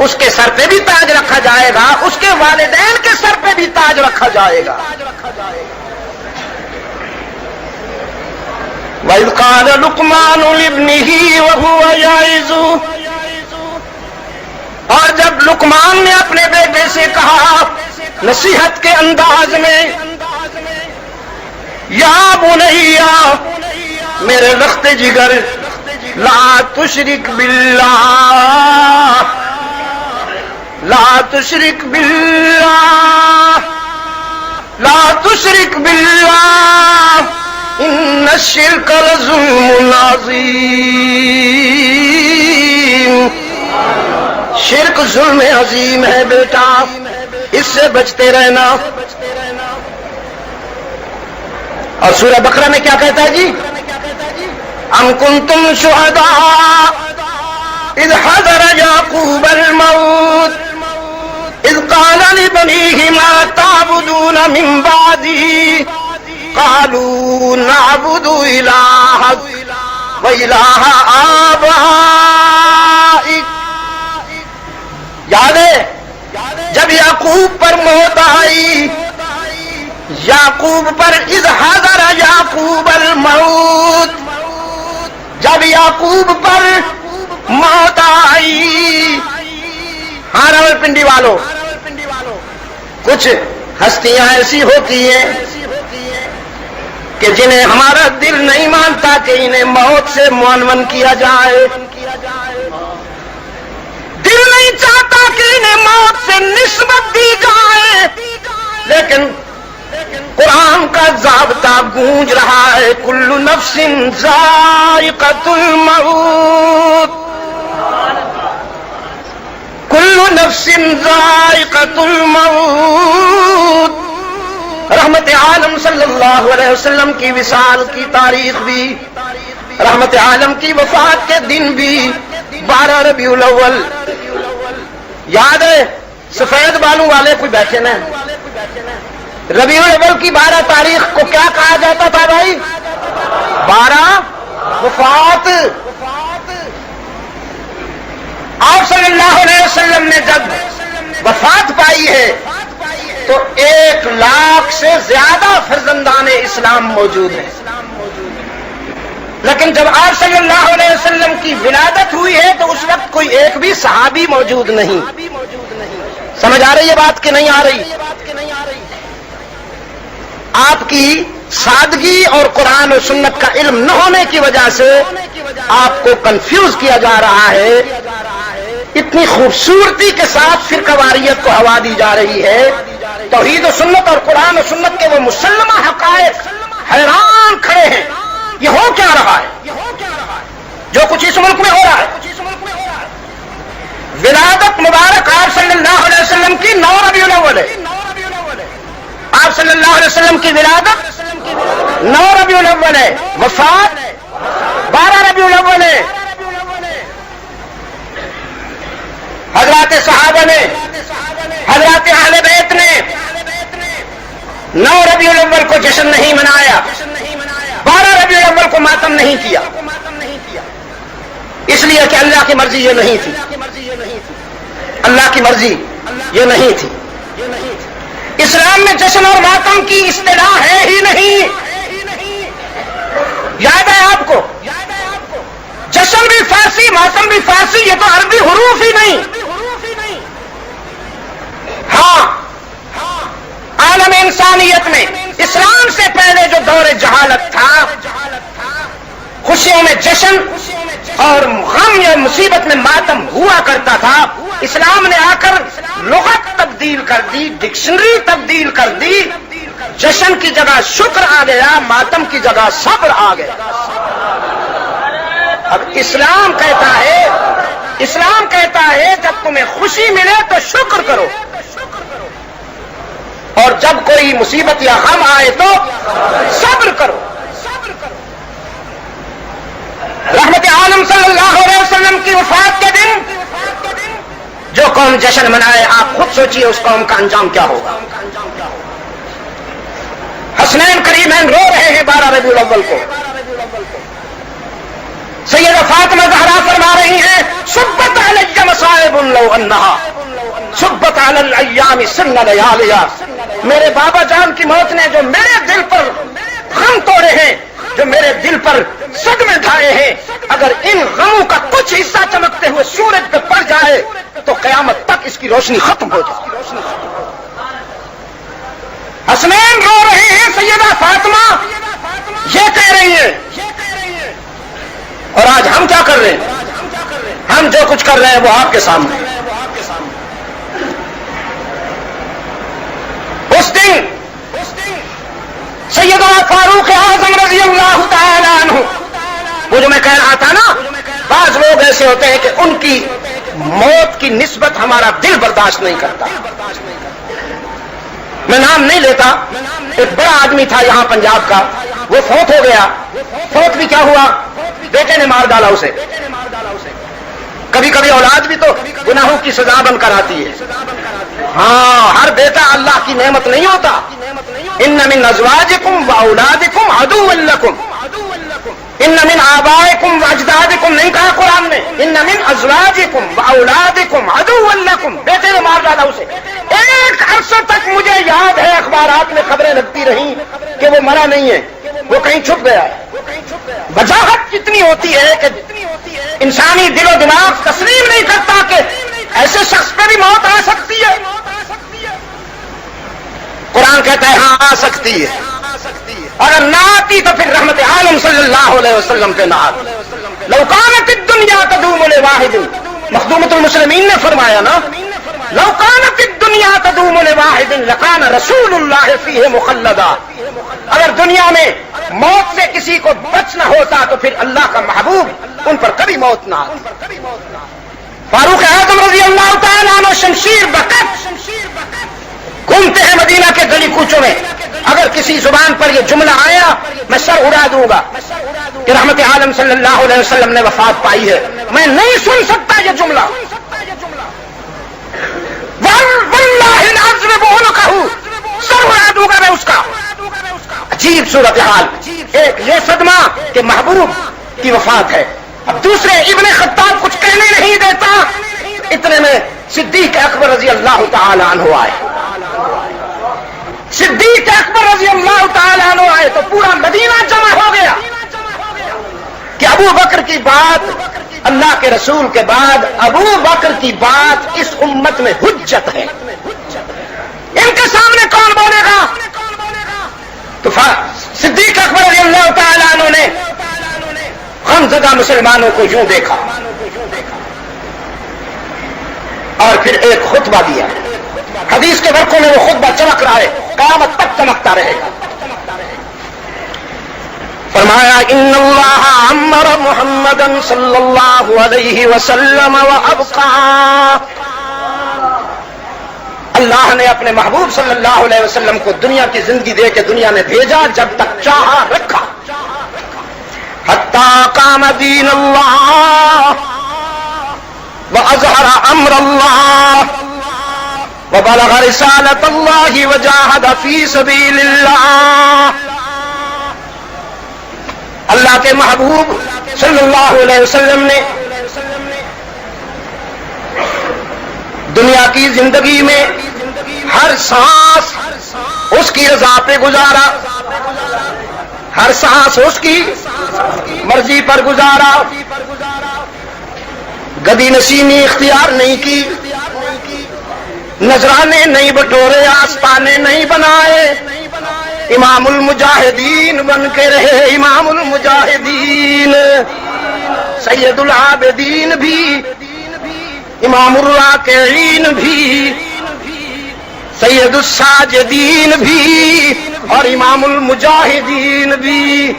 اس کے سر پہ بھی تاج رکھا جائے گا, اس کے والدین کے سر پہ بھی تاج رکھا جائے گا. وَإِذْ قَالَ لُقْمَانُ لِابْنِهِ وَهُوَ يَعِظُهُ, اور جب لقمان نے اپنے بیٹے سے کہا نصیحت کے انداز میں, یا بنیا میرے رخت جگر, لا تشرک باللہ, لا تشرک باللہ, لا تشرک باللہ, ان الشرک لظلم عظیم. شرک ظلم عظیم ہے بیٹا, اس سے بچتے رہنا. اور سورہ بقرہ میں کیا کہتا ہے جی, ام کنتم شہداء اذ حضر یعقوب الموت اذ قال لبنیہ ما تعبدون من بعدی قالوا نعبد الہک وإلہ آبائک. یاد ہے جب یعقوب پر موت آئی, یعقوب پر اذ حضر یعقوب الموت, جب یعقوب پر موت آئی. ہاں راولپنڈی والوں, کچھ ہستیاں ایسی ہوتی ہیں کہ جنہیں ہمارا دل نہیں مانتا کہ انہیں موت سے منون کیا جائے, دل نہیں چاہتا کہ انہیں موت سے نسبت دی جائے, لیکن قرآن کا ضابطہ گونج رہا ہے، کل نفس ذائقۃ الموت، کل نفس ذائقۃ الموت۔ رحمت عالم صلی اللہ علیہ وسلم کی وصال کی تاریخ بھی، رحمت عالم کی وفات کے دن بھی 12 ربیع الاول۔ یاد ہے سفید بالوں والے کوئی بیٹھے نا، ربیع الاول کی 12 تاریخ کو کیا کہا جاتا تھا بھائی؟ 12 وفات۔ آپ صلی اللہ علیہ وسلم نے جب وفات پائی ہے تو 1 لاکھ سے زیادہ فرزندان اسلام موجود ہیں، لیکن جب آپ صلی اللہ علیہ وسلم کی ولادت ہوئی ہے تو اس وقت کوئی ایک بھی صحابی موجود نہیں۔ سمجھ آ رہی ہے بات کہ نہیں آ رہی؟ آپ کی سادگی اور قرآن و سنت کا علم نہ ہونے کی وجہ سے آپ کو کنفیوز کیا جا رہا ہے، اتنی خوبصورتی کے ساتھ فرقواریت کو ہوا دی جا رہی ہے۔ توحید و سنت اور قرآن و سنت کے وہ مسلمہ حقائق حیران کھڑے ہیں، یہ ہو کیا رہا ہے جو کچھ اس ملک میں ہو رہا ہے؟ ولادت مبارک آپ صلی اللہ علیہ وسلم کی 9 ربیع الاول ہے، آپ صلی اللہ علیہ وسلم کی ولادت 9 ربیع الاول ہے، وفات 12 ربیع الاول ہے۔ حضرات صحابہ نے، حضرات اہل بیت نے 9 ربیع الاول کو جشن نہیں منایا، 12 ربیع الاول کو ماتم نہیں کیا، اس لیے کہ اللہ کی مرضی یہ نہیں تھی، اللہ کی مرضی یہ نہیں تھی۔ اسلام میں جشن اور ماتم کی اصطلاح ہے ہی نہیں، یاد ہے آپ کو؟ جشن بھی فارسی، ماتم بھی فارسی، یہ تو عربی حروف ہی نہیں۔ ہاں، عالم انسانیت میں اسلام سے پہلے جو دور جہالت تھا، خوشیوں میں جشن اور غم یا مصیبت میں ماتم ہوا کرتا تھا، اسلام نے آ کر لغت تبدیل کر دی، ڈکشنری تبدیل کر دی، جشن کی جگہ شکر آ گیا، ماتم کی جگہ صبر آ گیا۔ اب اسلام کہتا ہے جب تمہیں خوشی ملے تو شکر کرو، اور جب کوئی مصیبت یا غم آئے تو صبر کرو۔ رحمت عالم صلی اللہ علیہ وسلم کی وفات کے دن جو قوم جشن منائے، آپ خود سوچئے اس قوم کا انجام کیا ہوگا۔ حسنین کریمین رو رہے ہیں 12 ربیع الاول کو، سیدہ فاطمہ زہرا فرما رہی ہیں، صبت علی مصائب لو انہا صبت علی الایام سن لیالیا۔ میرے بابا جان کی موت نے جو میرے دل پر غم توڑے ہیں، جو میرے دل پر صدمے ڈھائے ہیں، اگر ان غموں کا کچھ حصہ چمکتے ہوئے سورج پہ پڑ جائے تو قیامت تک اس کی روشنی ختم ہو جائے۔ حسنین رو رہے ہیں، سیدہ فاطمہ یہ کہہ رہی ہیں، اور آج ہم کیا کر رہے ہیں؟ ہم جو کچھ کر رہے ہیں وہ آپ کے سامنے۔ اس دن سیدنا فاروق اعظم رضی اللہ تعالیٰ عنہ، وہ جو میں کہہ رہا تھا نا، بعض لوگ ایسے ہوتے ہیں کہ ان کی موت کی نسبت ہمارا دل برداشت نہیں کرتا۔ میں نام نہیں لیتا، ایک بڑا آدمی تھا یہاں پنجاب کا، وہ فوت ہو گیا۔ فوت بھی کیا ہوا؟ بیٹے نے مار ڈالا اسے۔ کبھی کبھی اولاد بھی تو گناہوں کی سزا بن کر آتی ہے۔ ہاں، ہر بیٹا اللہ کی نعمت نہیں ہوتا۔ ان من ازواجکم واولادکم عدو لکم، ان من آبائکم واجدادکم نہیں کہا قرآن نے، ان من ازواجکم واولادکم عدو لکم، بیٹے نے مار ڈالا اسے۔ ایک عرصہ تک مجھے یاد ہے اخبارات میں خبریں لگتی رہیں کہ وہ مرا نہیں ہے، وہ کہیں چھپ گیا ہے۔ وجاہت کتنی ہوتی ہے کہ انسانی دل و دماغ تسلیم نہیں کرتا کہ ایسے شخص پہ بھی موت آ سکتی ہے۔ قرآن کہتا ہے ہاں آ سکتی ہے، اگر نہ آتی تو پھر رحمت عالم صلی اللہ علیہ وسلم کے نہ آتی۔ لو کانت الدنیا تدوم لواحد، مخدومۃ المسلمین نے فرمایا نا، لو کانت الدنیا دنیا تدوم لواحد لکان رسول اللہ فیہ مخلدا، اگر دنیا میں موت سے کسی کو بچنا ہوتا تو پھر اللہ کا محبوب ان پر کبھی موت نہ آتی۔ فاروق اعظم رضی اللہ تعالیٰ عنہ شمشیر بقت گھومتے ہیں مدینہ کے گلی کوچوں میں، اگر کسی زبان پر یہ جملہ آیا میں سر اڑا دوں گا کہ رحمت عالم صلی اللہ علیہ وسلم نے وفات پائی ہے، میں نہیں سن سکتا یہ جملہ۔ واللہ العظم بولکہو، سر اڑا دوں گا میں اس کا۔ عجیب صورتحال، ایک یہ صدمہ کہ محبوب کی وفات ہے، اب دوسرے ابن خطاب کچھ کہنے نہیں دیتا، اتنے میں صدیق اکبر رضی اللہ تعالی عنہ آئے۔ صدیق اکبر رضی اللہ تعالی عنہ آئے تو پورا مدینہ جمع ہو گیا کہ ابو بکر کی بات، اللہ کے رسول کے بعد ابو بکر کی بات اس امت میں حجت ہے، ان کے سامنے کون بولے گا؟ تو صدیق اکبر رضی اللہ تعالی عنہ نے غمزدہ مسلمانوں کو یوں دیکھا اور پھر ایک خطبہ دیا۔ حدیث کے ورقوں میں وہ خطبہ چمک رہا ہے، قیامت تک چمکتا رہے گا۔ فرمایا ان اللہ عمر محمدا صلی اللہ علیہ وسلم وابقا، اللہ نے اپنے محبوب صلی اللہ علیہ وسلم کو دنیا کی زندگی دے کے دنیا میں بھیجا، جب تک چاہا رکھا، حتی قام دین اللہ واظہر امر اللہ وبلغ رسالت اللہ وجاہد فی سبیل اللہ۔ اللہ کے محبوب صلی اللہ علیہ وسلم نے دنیا کی زندگی میں ہر سانس اس کی رضا پہ گزارا، ہر سانس اس کی مرضی پر گزارا، گدی نشینی اختیار نہیں کی، نذرانے نہیں بٹورے، آستانے نہیں بنائے، امام المجاہدین بن کے رہے، امام المجاہدین، سید العابدین بھی، امام الراکعین بھی، سید الساجدین بھی اور امام المجاہدین بھی۔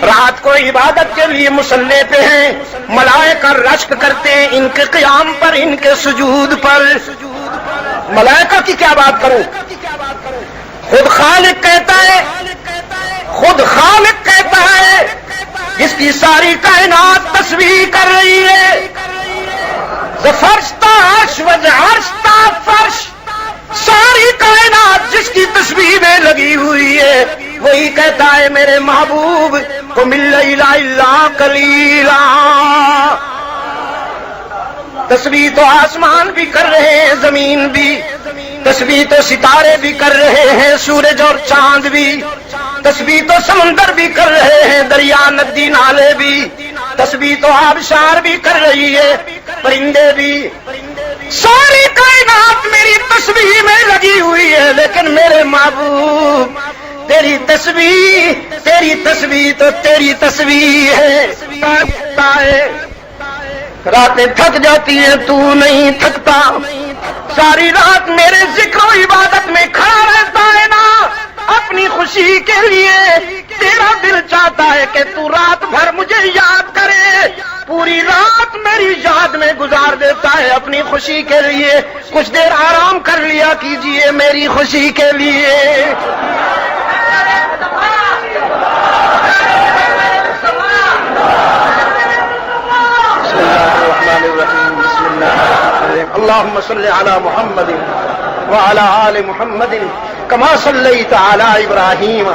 رات کو عبادت کے لیے مصلی پہ ہیں، ملائکہ رشک کرتے ہیں ان کے قیام پر، ان کے سجود پر۔ ملائکہ کی کیا بات کروں، خود خالق کہتا ہے، خود خالق کہتا ہے جس کی ساری کائنات تسبیح کر رہی ہے، فرش تا عرش و عرش تا فرش، ساری کائنات جس کی تسبیح میں لگی ہوئی ہے، وہی کہتا ہے میرے محبوب قم اللیل الا قلیلا۔ تسبیح تو آسمان بھی کر رہے ہیں، زمین بھی، تسبیح تو ستارے بھی کر رہے ہیں، سورج اور چاند بھی، تسبیح تو سمندر بھی کر رہے ہیں، دریا ندی نالے بھی، تسبیح تو آبشار بھی کر رہی ہے، پرندے بھی، ساری کائنات میری تسبیح میں لگی ہوئی ہے، لیکن میرے محبوب تیری تسبیح تو تیری تسبیح ہے۔ راتیں تھک جاتی ہیں تو نہیں تھکتا، ساری رات میرے ذکر و عبادت میں کھڑا رہتا ہے نا، اپنی خوشی کے لیے تیرا دل چاہتا ہے کہ تو رات بھر مجھے یاد کرے، پوری رات میری یاد میں گزار دیتا ہے اپنی خوشی کے لیے، کچھ دیر آرام کر لیا کیجئے میری خوشی کے لیے۔ اللهم صل على محمد وعلى آل محمد كما صليت على إبراهيم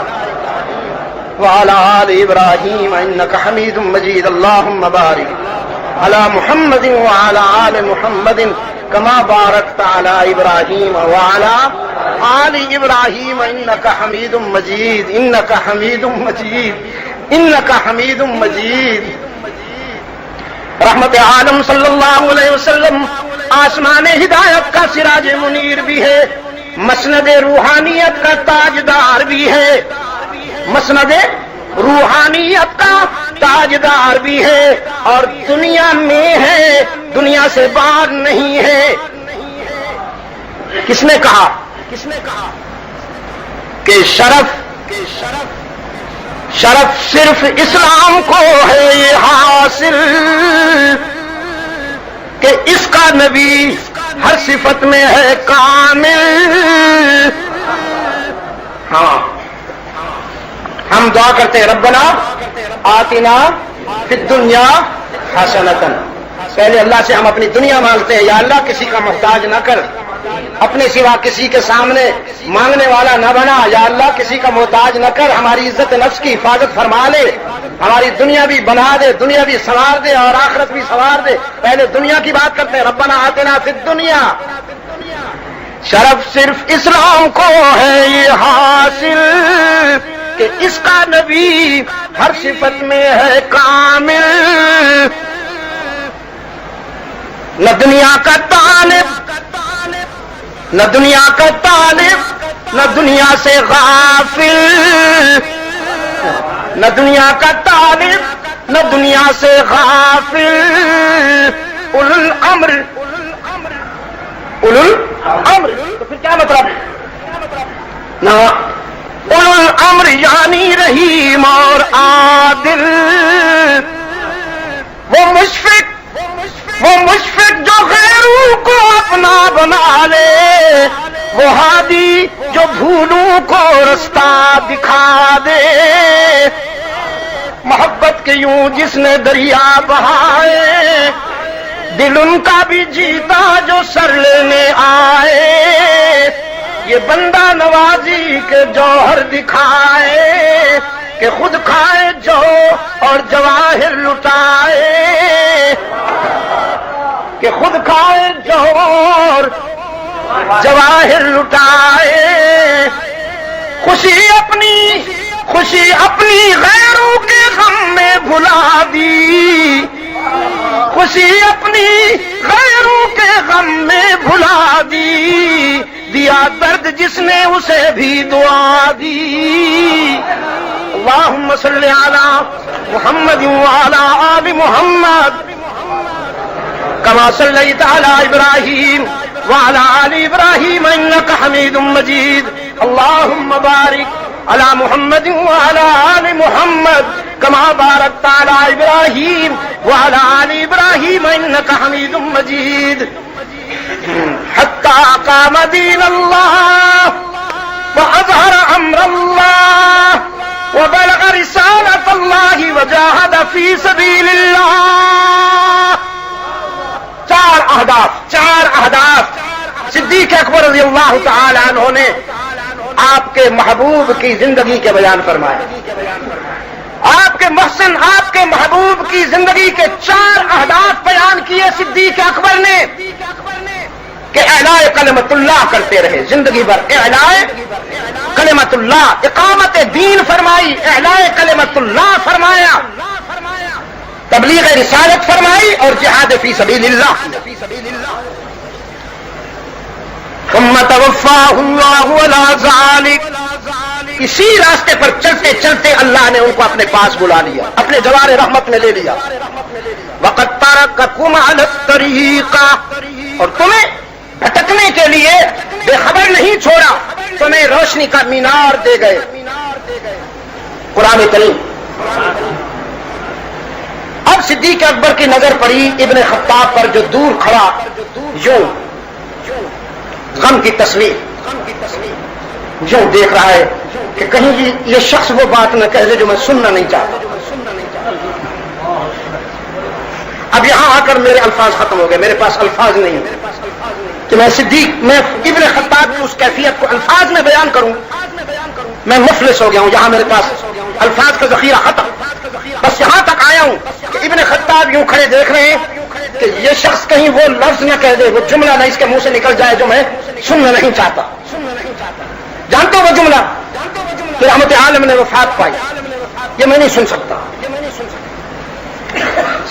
وعلى آل إبراهيم إنك حميد مجيد، اللهم بارك على محمد وعلى آل محمد كما باركت على إبراهيم وعلى آل إبراهيم إنك حميد مجيد، إنك حميد مجيد، إنك حميد مجيد۔ رحمت عالم صلی اللہ علیہ وسلم آسمان ہدایت کا سراج منیر بھی ہے، مسند روحانیت کا تاجدار بھی ہے، مسند روحانیت کا تاجدار بھی ہے، اور دنیا میں ہے، دنیا سے باہر نہیں ہے۔ کس نے کہا کہ شرف صرف اسلام کو ہے یہ حاصل کہ اس کا نبی ہر صفت میں ہے کامل. ہاں ہم دعا کرتے ہیں ربنا آتنا فی الدنیا حسنۃ. پہلے اللہ سے ہم اپنی دنیا مانگتے ہیں، یا اللہ کسی کا محتاج نہ کر، اپنے سوا کسی کے سامنے مانگنے والا نہ بنا. یا اللہ کسی کا محتاج نہ کر، ہماری عزت نفس کی حفاظت فرما لے، ہماری دنیا بھی بنا دے، دنیا بھی سنوار دے اور آخرت بھی سنوار دے. پہلے دنیا کی بات کرتے ہیں ربنا آتنا فی الدنیا. شرف صرف اسلام کو ہے یہ حاصل کہ اس کا نبی ہر صفت میں ہے کامل. نہ دنیا کا طالب نہ دنیا کا طالب نہ دنیا سے غافل، نہ دنیا کا طالب نہ دنیا سے غافل. اولو الامر تو پھر کیا مطلب؟ نہ اولو الامر یعنی رحیم اور عادل، وہ مشفق جو غیروں کو اپنا بنا لے، وہ ہادی جو بھولوں کو رستہ دکھا دے. محبت کے یوں جس نے دریا بہائے، دل ان کا بھی جیتا جو سر لینے آئے. یہ بندہ نوازی کے جوہر دکھائے کہ خود کھائے جو اور جواہر لٹائے، کہ خود کھائے جو اور جواہر لٹائے. خوشی اپنی غیروں کے غم میں بھلا دی، خوشی اپنی غیروں کے غم میں بھلا دی. دیا درد جس نے اسے بھی دعا دی. اللہم صلی علی محمد وعلی آل محمد كما صليت على إبراهيم وعلى آل إبراهيم إنك حميد مجيد. اللهم بارك على محمد وعلى آل محمد كما باركت على إبراهيم وعلى آل إبراهيم إنك حميد مجيد. حتى قام دين الله وأظهر أمر الله وبلغ رسالة الله وجاهد في سبيل الله. چار اہداف صدیق اکبر رضی اللہ تعالی عنہ نے آپ کے محبوب کی زندگی کے بیان فرمائے. آپ کے محسن، آپ کے محبوب کی زندگی کے 4 اہداف بیان کیے صدیق اکبر نے کہ اعلاء کلمت اللہ کرتے رہے زندگی بھر. اعلاء کلمت اللہ، اقامت دین فرمائی، اعلاء کلمت اللہ فرمایا، تبلیغ رسالت فرمائی اور جہاد فی سبیل اللہ. ثم توفاہ اللہ علی ذالک. اسی راستے پر چلتے چلتے اللہ نے ان کو اپنے پاس بلا لیا، اپنے جوار رحمت میں لے لیا. وقد ترککم علی الطریقہ، اور تمہیں بھٹکنے کے لیے بے خبر نہیں چھوڑا، تمہیں روشنی کا مینار دے گئے. قرآن کریم. اب صدیق اکبر کی نظر پڑی ابن خطاب پر جو دور کھڑا یوں غم کی تصویر یوں دیکھ رہا ہے کہ کہیں یہ شخص وہ بات نہ کہہ دے جو میں سننا نہیں چاہتا. اب یہاں آ کر میرے الفاظ ختم ہو گئے، میرے پاس الفاظ نہیں ہیں کہ میں ابن خطاب کی اس کیفیت کو الفاظ میں بیان کروں. میں مفلس ہو گیا ہوں، یہاں میرے پاس الفاظ کا ذخیرہ ختم. بس یہاں تک آیا ہوں کہ ابن خطاب یوں کھڑے دیکھ رہے ہیں کہ یہ شخص کہیں وہ لفظ نہ کہہ دے، وہ جملہ نہ اس کے منہ سے نکل جائے جو میں سننا نہیں چاہتا. جانتے ہو وہ جملہ کہ رحمت عالم نے وفات پائی، یہ میں نہیں سن سکتا.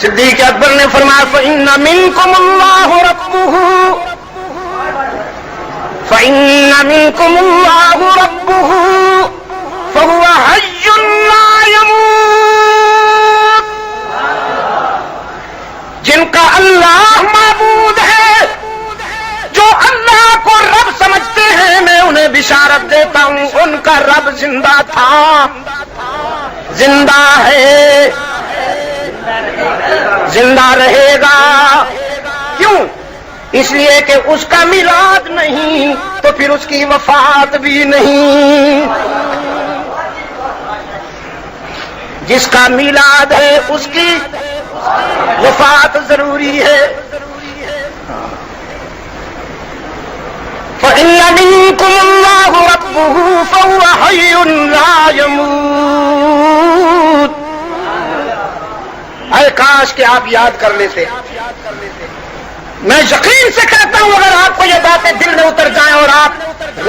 صدیق اکبر نے فرمایا فإن منكم الله ربه فإن منكم الله ربه فهو حي لا يموت. جن کا اللہ معبود ہے، جو اللہ کو رب بشارت دیتا ہوں ان کا رب زندہ تھا، زندہ ہے، زندہ رہے گا۔ کیوں؟ اس لیے کہ اس کا میلاد نہیں تو پھر اس کی وفات بھی نہیں۔ جس کا میلاد ہے اس کی وفات ضروری ہے۔ فَإِنَّ مِنكُمُ اللَّهُ رَبُّهُ فَهُوَ حَيٌّ لَا يَمُوتُ۔ اے کاش کہ آپ یاد کر لیتے۔ میں یقین سے کہتا ہوں اگر آپ کو یہ باتیں دل میں اتر جائیں اور آپ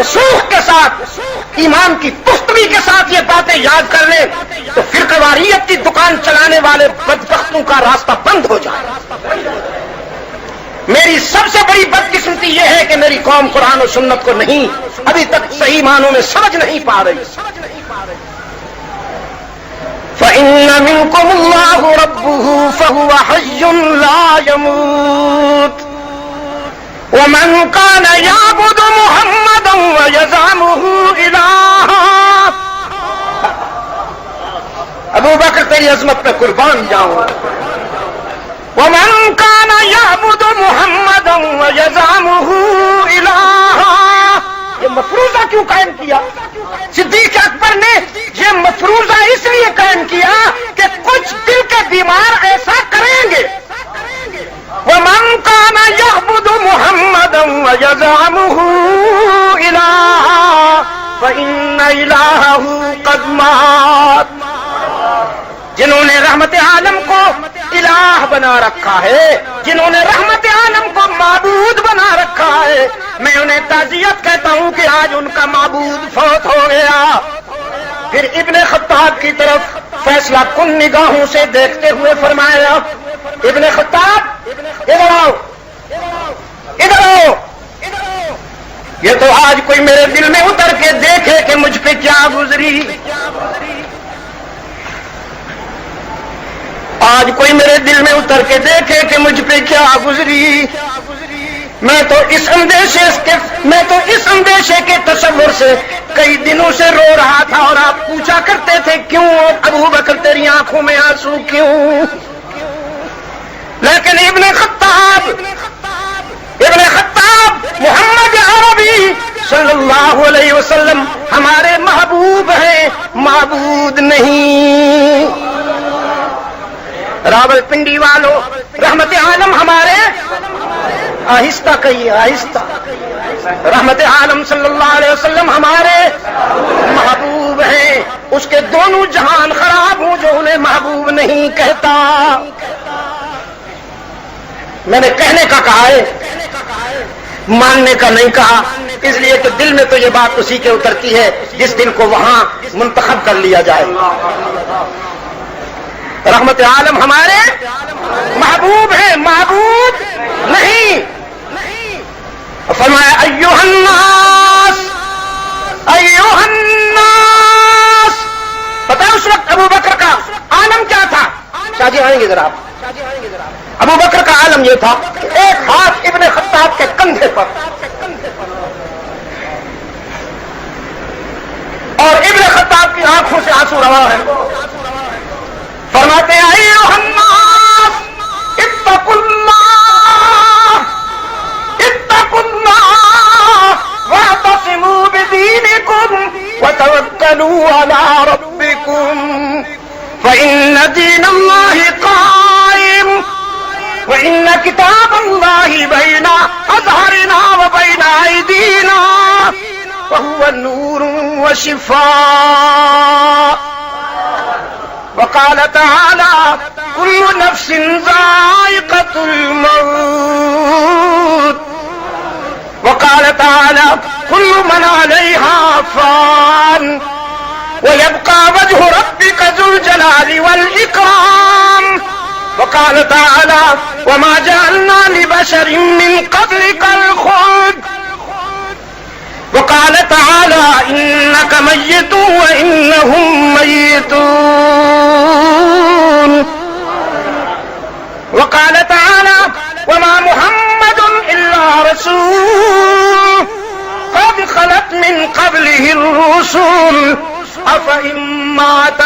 رسوخ کے ساتھ، ایمان کی پختگی کے ساتھ یہ باتیں یاد کر لیں تو فرقہ واریت کی دکان چلانے والے بدبختوں کا راستہ بند ہو جائے۔ میری سب سے بڑی بدقسمتی یہ ہے کہ میری قوم قرآن و سنت کو نہیں ابھی تک صحیح معنوں میں سمجھ نہیں پا رہی۔ فَإِنَّ مِنكُمُ اللَّهُ رَبُّهُ فَهُوَ حَيٌّ لَا يَمُوتُ وَمَنْ كَانَ يَعْبُدُ مُحَمَّدًا وَيَزْعُمُهُ إِلَٰهًا۔ ابو بکر تیری عظمت پہ قربان جاؤں۔ وَمَنْ كَانَ يَعْبُدُ مُحَمَّدًا وَيَزْعُمُهُ إِلَٰهًا۔ یہ مفروضہ کیوں قائم کیا؟ صدیق اکبر نے یہ مفروضہ اس لیے قائم کیا کہ کچھ دل کے بیمار ایسا کریں گے۔ وَمَنْ كَانَ يَعْبُدُ مُحَمَّدًا وَيَزْعُمُهُ إِلَٰهًا فَإِنَّ إِلَٰهَهُ قَدْ مَاتَ۔ جنہوں نے رحمت عالم کو الہ بنا رکھا ہے، جنہوں نے رحمت عالم کو معبود بنا رکھا ہے، میں انہیں تعزیت کہتا ہوں کہ آج ان کا معبود فوت ہو گیا۔ پھر ابن خطاب کی طرف فیصلہ کن نگاہوں سے دیکھتے ہوئے فرمایا، ابن خطاب ادھر آؤ، ادھر آؤ۔ یہ تو آج کوئی میرے دل میں اتر کے دیکھے کہ مجھ پہ کیا گزری، آج کوئی میرے دل میں اتر کے دیکھے کہ مجھ پہ کیا گزری۔ میں تو اس اندیشے کے تصور سے کئی دنوں سے رو رہا تھا اور آپ پوچھا کرتے تھے کیوں ابو بکر تیری آنکھوں میں آنسو کیوں؟ لیکن ابن خطاب محمد عربی صلی اللہ علیہ وسلم ہمارے محبوب ہیں، معبود نہیں۔ راول پنڈی والوں، رحمت عالم ہمارے، آہستہ کہیے آہستہ، رحمت عالم صلی اللہ علیہ وسلم ہمارے محبوب ہیں۔ اس کے دونوں جہان خراب ہوں جو انہیں محبوب نہیں کہتا۔ میں نے کہنے کا کہا ہے، ماننے کا نہیں کہا، اس لیے کہ دل میں تو یہ بات اسی کے اترتی ہے جس دل کو وہاں منتخب کر لیا جائے۔ رحمت عالم ہمارے محبوب ہیں، معبود نہیں۔ فرمایا ایھا الناس، ایھا الناس۔ پتہ ہے اس وقت ابو بکر کا عالم کیا تھا؟ شاہ جی آئیں گے ذرا آپ۔ ابو بکر کا عالم یہ تھا کہ ایک ہاتھ ابن خطاب کے کندھے پر اور ابن خطاب کی آنکھوں سے آنسو روا ہے۔ فرماتے ہیں ایھا الناس اتقوا اللہ، اتقوا اللہ واعتصموا بدینکم وتوکلوا علی ربکم فإن دین اللہ قائم وإن کتاب اللہ بین أظہرنا وبین أیدینا وهو نور وشفاء۔ وقال تعالى كل نفس ذائقة الموت وقال تعالى كل من عليها فان ويبقى وجه ربك ذو الجلال والإكرام وقال تعالى وما جعلنا لبشر من قبلك الخلد وقال تعالى إنك ميت وإنهم ميتون وقال تعالى وما محمد إلا رسول قد خلت من من قبله الرسل أفإن مات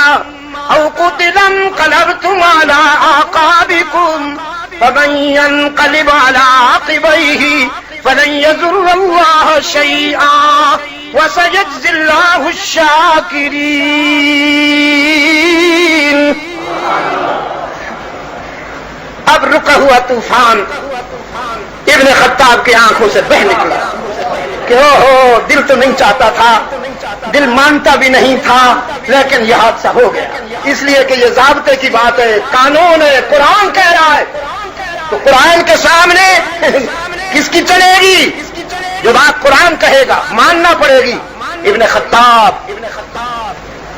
أو قتل انقلبتم على أعقابكم فمن ينقلب على عقبيه فلن يضر الله شيئا وسيجزي الله الشاكرين. اب رکا ہوا طوفان ابن خطاب کی آنکھوں سے بہ نکلا کہ اوہو دل تو نہیں چاہتا تھا، دل مانتا بھی نہیں تھا، لیکن یہ حادثہ ہو گیا. اس لیے کہ یہ ضابطے کی بات ہے، قانون ہے، قرآن کہہ رہا ہے، تو قرآن کے سامنے کس کی چلے گی؟ جو بات قرآن کہے گا ماننا پڑے گی. ابن خطاب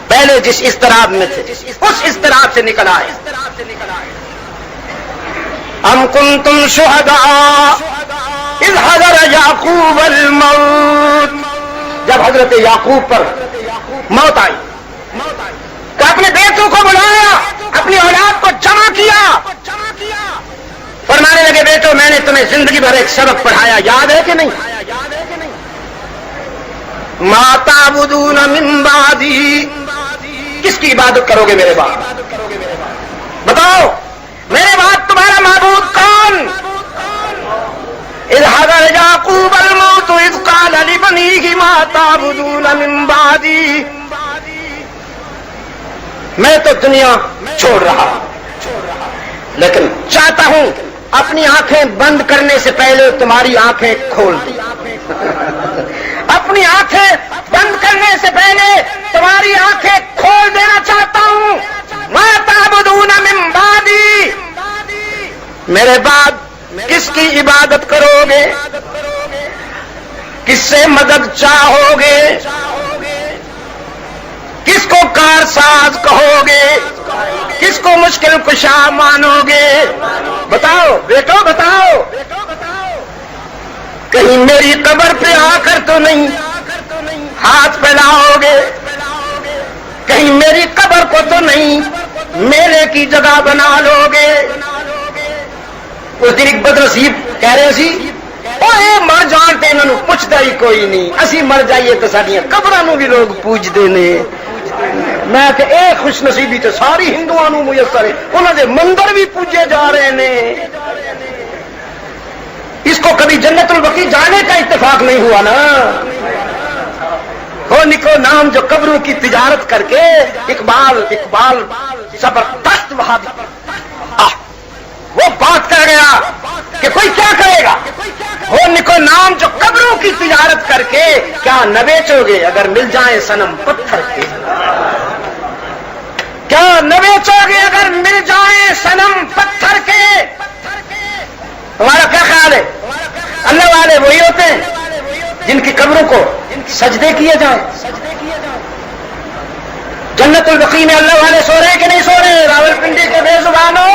پہلے جس اضطراب میں تھے اس اضطراب سے نکل آئے. ام کنتم شہداء اذ حضر یعقوب الموت، جب حضرت یعقوب پر موت آئی تو اپنے بیٹوں کو بلایا، اپنی اولاد کو جمع کیا، فرمانے لگے بیٹو میں نے تمہیں زندگی بھر ایک سبق پڑھایا، یاد ہے کہ نہیں؟ ما تعبدون من بعدی، کس کی عبادت کرو گے میرے بعد؟ بتاؤ میرے بعد تمہارا معبود کون؟ اذ حضر یعقوب الموت اذ قال لبنیہ ما تعبدون من بعدی. میں تو دنیا چھوڑ رہا لیکن چاہتا ہوں اپنی آنکھیں بند کرنے سے پہلے تمہاری آنکھیں کھول دوں. اپنی آنکھیں بند کرنے سے پہلے تمہاری آنکھیں کھول دینا چاہتا ہوں. ما تعبدون من بعدی، میرے بعد کس کی عبادت کرو گے؟ کس سے مدد چاہو گے؟ کس کو کارساز کہو گے؟ کس کو مشکل کشا مانو گے؟ بتاؤ بیٹو بتاؤ، کہیں میری قبر پہ آ کر تو نہیں ہاتھ پھیلاؤ گے؟ کہیں میری قبر کو تو نہیں میلے کی جگہ بنا لو گے؟ اس دن ایک بدنصیب کہہ رہے سی اوے مر جان تے انہاں نوں پوچھدا ہی کوئی نہیں، اسی مر جائیے تو ساڈیاں قبراں نوں بھی لوگ پوجدے نے. میں کہ اے خوش نصیبی تو ساری ہندوؤں نوں میسر ہے، انہاں دے مندر بھی پوجے جا رہے نے. اس کو کبھی جنت البقیع جانے کا اتفاق نہیں ہوا نا. وہ نکو نام جو قبروں کی تجارت کر کے اقبال زبردست وہابی وہ بات کر گیا کہ کوئی کیا کرے گا. وہ نکو نام جو قبروں کی تجارت کر کے کیا نہ بیچو گے اگر مل جائیں صنم پتھر کے؟ کیا نہ بیچو گے اگر مل جائیں صنم پتھر کے؟ تمہارا کیا خیال ہے؟ اللہ والے وہی ہوتے ہیں جن کی قبروں کو سجدے کیے جائیں. جنت البقیع میں اللہ والے سو رہے کہ نہیں سو رہے؟ راولپنڈی کے بے زبانوں،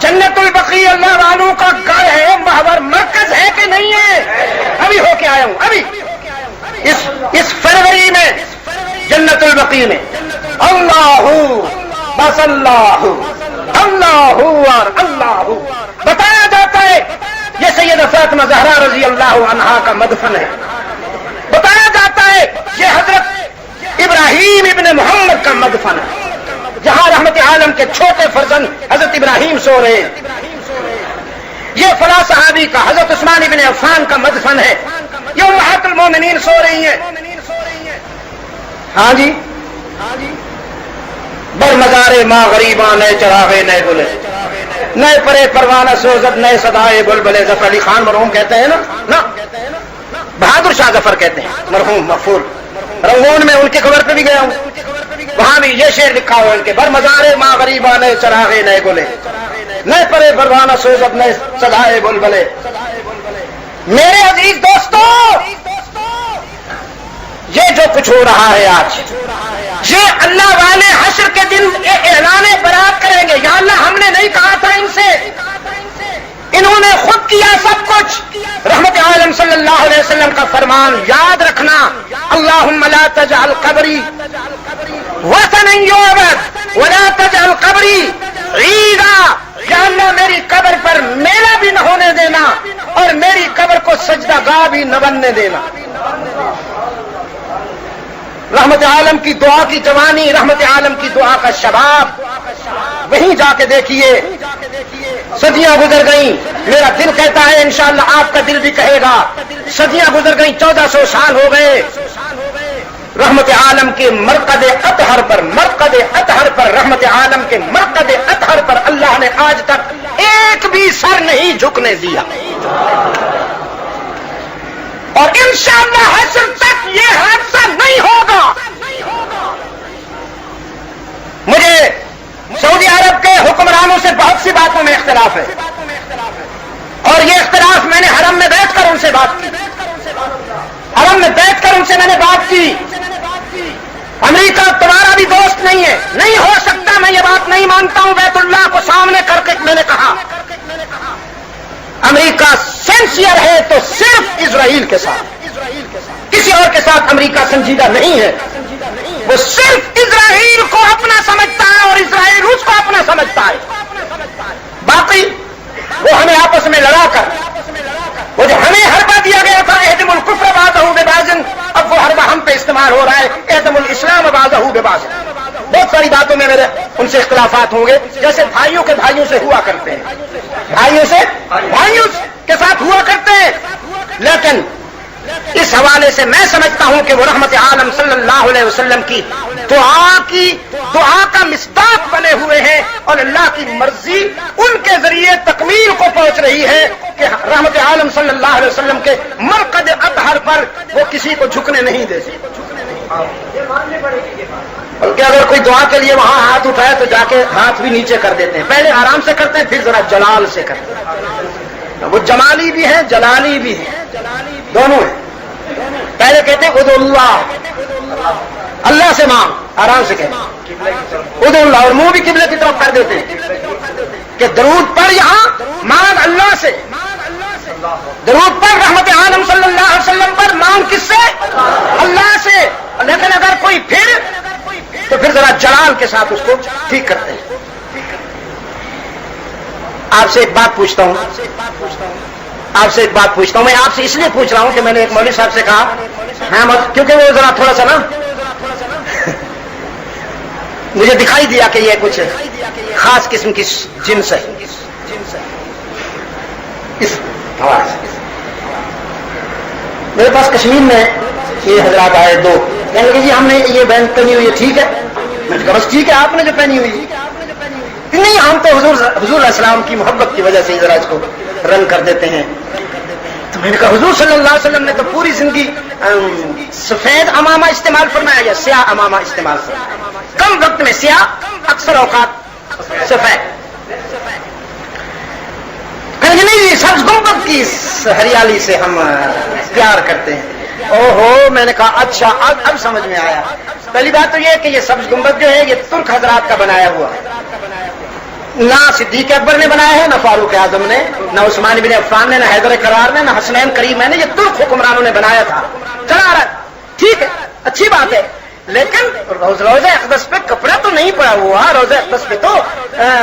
جنت البقیع اللہ والوں کا گھر ہے، محور مرکز ہے کہ نہیں ہے؟ ابھی ہو کے آیا ہوں، ابھی اس فروری میں جنت البقیع میں اللہ بس اللہ اللہ اور اللہ بتایا جاتا ہے. یہ سیدہ فاطمہ زہرا رضی اللہ عنہا کا مدفن ہے. بتایا جاتا ہے یہ حضرت ابراہیم ابن محمد کا مدفن ہے، جہاں رحمت عالم کے چھوٹے فرزند حضرت ابراہیم سو رہے ہیں. یہ فلاں صحابی کا حضرت عثمان ابن عفان کا مدفن ہے. یہ امہات المومنین سو رہی ہیں. ہاں جی بر مزارے ماں غریباں نئے چراغے نئے گلے، نئے پرے پروانہ سوزد نئے صدائے بلبلے. ظفر علی خان مرحوم کہتے ہیں نا بہادر شاہ ظفر کہتے ہیں مرحوم مغفور. رنگون میں ان کی قبر پہ بھی گیا ہوں، وہاں بھی یہ شعر لکھا ہوا ان کے بر مزارے ماں غریباں نئے چراغے نئے گلے، نئے پرے پروانہ سوزد نئے صدائے بلبلے. میرے عزیز دوستو، یہ جو کچھ ہو رہا ہے آج، یہ اللہ والے حشر کے دن اعلان برات کریں گے. یا اللہ ہم نے نہیں کہا تھا ان سے، انہوں نے خود کیا سب کچھ. رحمت عالم صلی اللہ علیہ وسلم کا فرمان یاد رکھنا، اللہم لا تجعل قبری وطنا یعبد ولا تجعل قبری عیدا. یا اللہ میری قبر پر میلہ بھی نہ ہونے دینا اور میری قبر کو سجدہ گاہ بھی نہ بننے دینا. رحمت عالم کی دعا کی جوانی، رحمت عالم کی دعا کا شباب، وہیں جا کے دیکھیے صدیاں گزر گئیں. میرا دل کہتا ہے انشاءاللہ آپ کا دل بھی کہے گا صدیاں گزر گئیں، 1400 سال ہو گئے. رحمت عالم کے مرقد اطہر پر، مرقد اطہر پر، رحمت عالم کے مرقد اطہر پر اللہ نے آج تک ایک بھی سر نہیں جھکنے دیا، اور انشاءاللہ حشر تک یہ حادثہ نہیں ہوگا. مجھے سعودی عرب کے حکمرانوں سے بہت سی باتوں میں اختلاف ہے، اور یہ اختلاف میں نے حرم میں بیٹھ کر ان سے بات کی، حرم میں بیٹھ کر ان سے میں نے بات کی. امریکہ تمہارا بھی دوست نہیں ہے، نہیں ہو سکتا، میں یہ بات نہیں مانتا ہوں. بیت اللہ کو سامنے کر کے میں نے کہا امریکہ سینسیئر ہے تو صرف اسرائیل کے ساتھ، کسی اور کے ساتھ امریکہ سنجیدہ نہیں ہے. وہ صرف اسرائیل کو اپنا سمجھتا ہے اور اسرائیل روس کو اپنا سمجھتا ہے. باقی وہ ہمیں آپس میں لڑا کر، وہ جو ہمیں حربہ دیا گیا تھا اہدم الکفر بعضہ ببعض، اب وہ حربہ ہم پہ استعمال ہو رہا ہے اہدم الاسلام بعضہ ببعض. بہت ساری باتوں میں میرے ان سے اختلافات ہوں گے، جیسے بھائیوں کے بھائیوں سے ہوا کرتے ہیں، بھائیوں سے بھائیوں کے ساتھ ہوا کرتے ہیں. لیکن اس حوالے سے میں سمجھتا ہوں کہ وہ رحمت عالم صلی اللہ علیہ وسلم کی دعا کا مصداق بنے ہوئے ہیں، اور اللہ کی مرضی ان کے ذریعے تکمیل کو پہنچ رہی ہے کہ رحمت عالم صلی اللہ علیہ وسلم کے مرقد اطہر پر وہ کسی کو جھکنے نہیں دیتے. بلکہ اگر کوئی دعا کے لیے وہاں ہاتھ اٹھائے تو جا کے ہاتھ بھی نیچے کر دیتے ہیں. پہلے آرام سے کرتے ہیں، پھر ذرا جلال سے کرتے ہیں. وہ جمالی بھی ہیں جلالی بھی ہیں، دونوں ہیں. پہلے کہتے ہیں ادعو اللہ، اللہ سے مانگ، آرام سے کہتے ہیں ادعو اللہ، اور منہ بھی قبلے کی طرف کر دیتے ہیں کہ درود پڑھ، یہاں مانگ اللہ سے، درود پڑھ رحمت عالم صلی اللہ علیہ وسلم پر، مانگ کس سے؟ اللہ سے. لیکن اگر کوئی پھر تو پھر ذرا جلال کے ساتھ اس کو ٹھیک کرتے ہیں. آپ سے ایک بات پوچھتا ہوں، آپ سے ایک بات پوچھتا ہوں، میں آپ سے اس لیے پوچھ رہا ہوں کہ میں نے ایک مولوی صاحب سے کہا ہاں کیونکہ وہ ذرا تھوڑا سا نا مجھے دکھائی دیا کہ یہ کچھ خاص قسم کی جنس ہے. اس حوالے سے میرے پاس کشمیر میں یہ حضرات آئے دو، کہنے لگے جی ہم نے یہ بینک پہنی ہوئی ہے، ٹھیک ہے؟ میں نے کہا بس ٹھیک ہے، آپ نے جو پہنی ہوئی نہیں، ہم تو حضور علیہ السلام کی محبت کی وجہ سے ذرا اس کو رنگ کر دیتے ہیں. تو میں نے کہا حضور صلی اللہ علیہ وسلم نے تو پوری زندگی سفید امامہ استعمال فرمایا یا سیاہ امامہ استعمال فرمایا؟ کم وقت میں سیاہ، اکثر اوقات سفید. نہیں، سبز گنبد کی ہریالی سے ہم پیار کرتے ہیں. اوہو، میں نے کہا اچھا اب سمجھ میں آیا. پہلی بات تو یہ کہ یہ سبز گنبد جو ہے یہ ترک حضرات کا بنایا ہوا ہے، نہ صدیق اکبر نے بنایا ہے، نہ فاروق اعظم نے، نہ عثمان بن عفان نے، نہ حیدر کرار نے، نہ حسنین کریم نے، یہ ترک حکمرانوں نے بنایا تھا. چلا رہا ٹھیک ہے، اچھی بات ہے. لیکن روزہ اقدس پہ کپڑا تو نہیں پڑا ہوا، روزہ اقدس پہ تو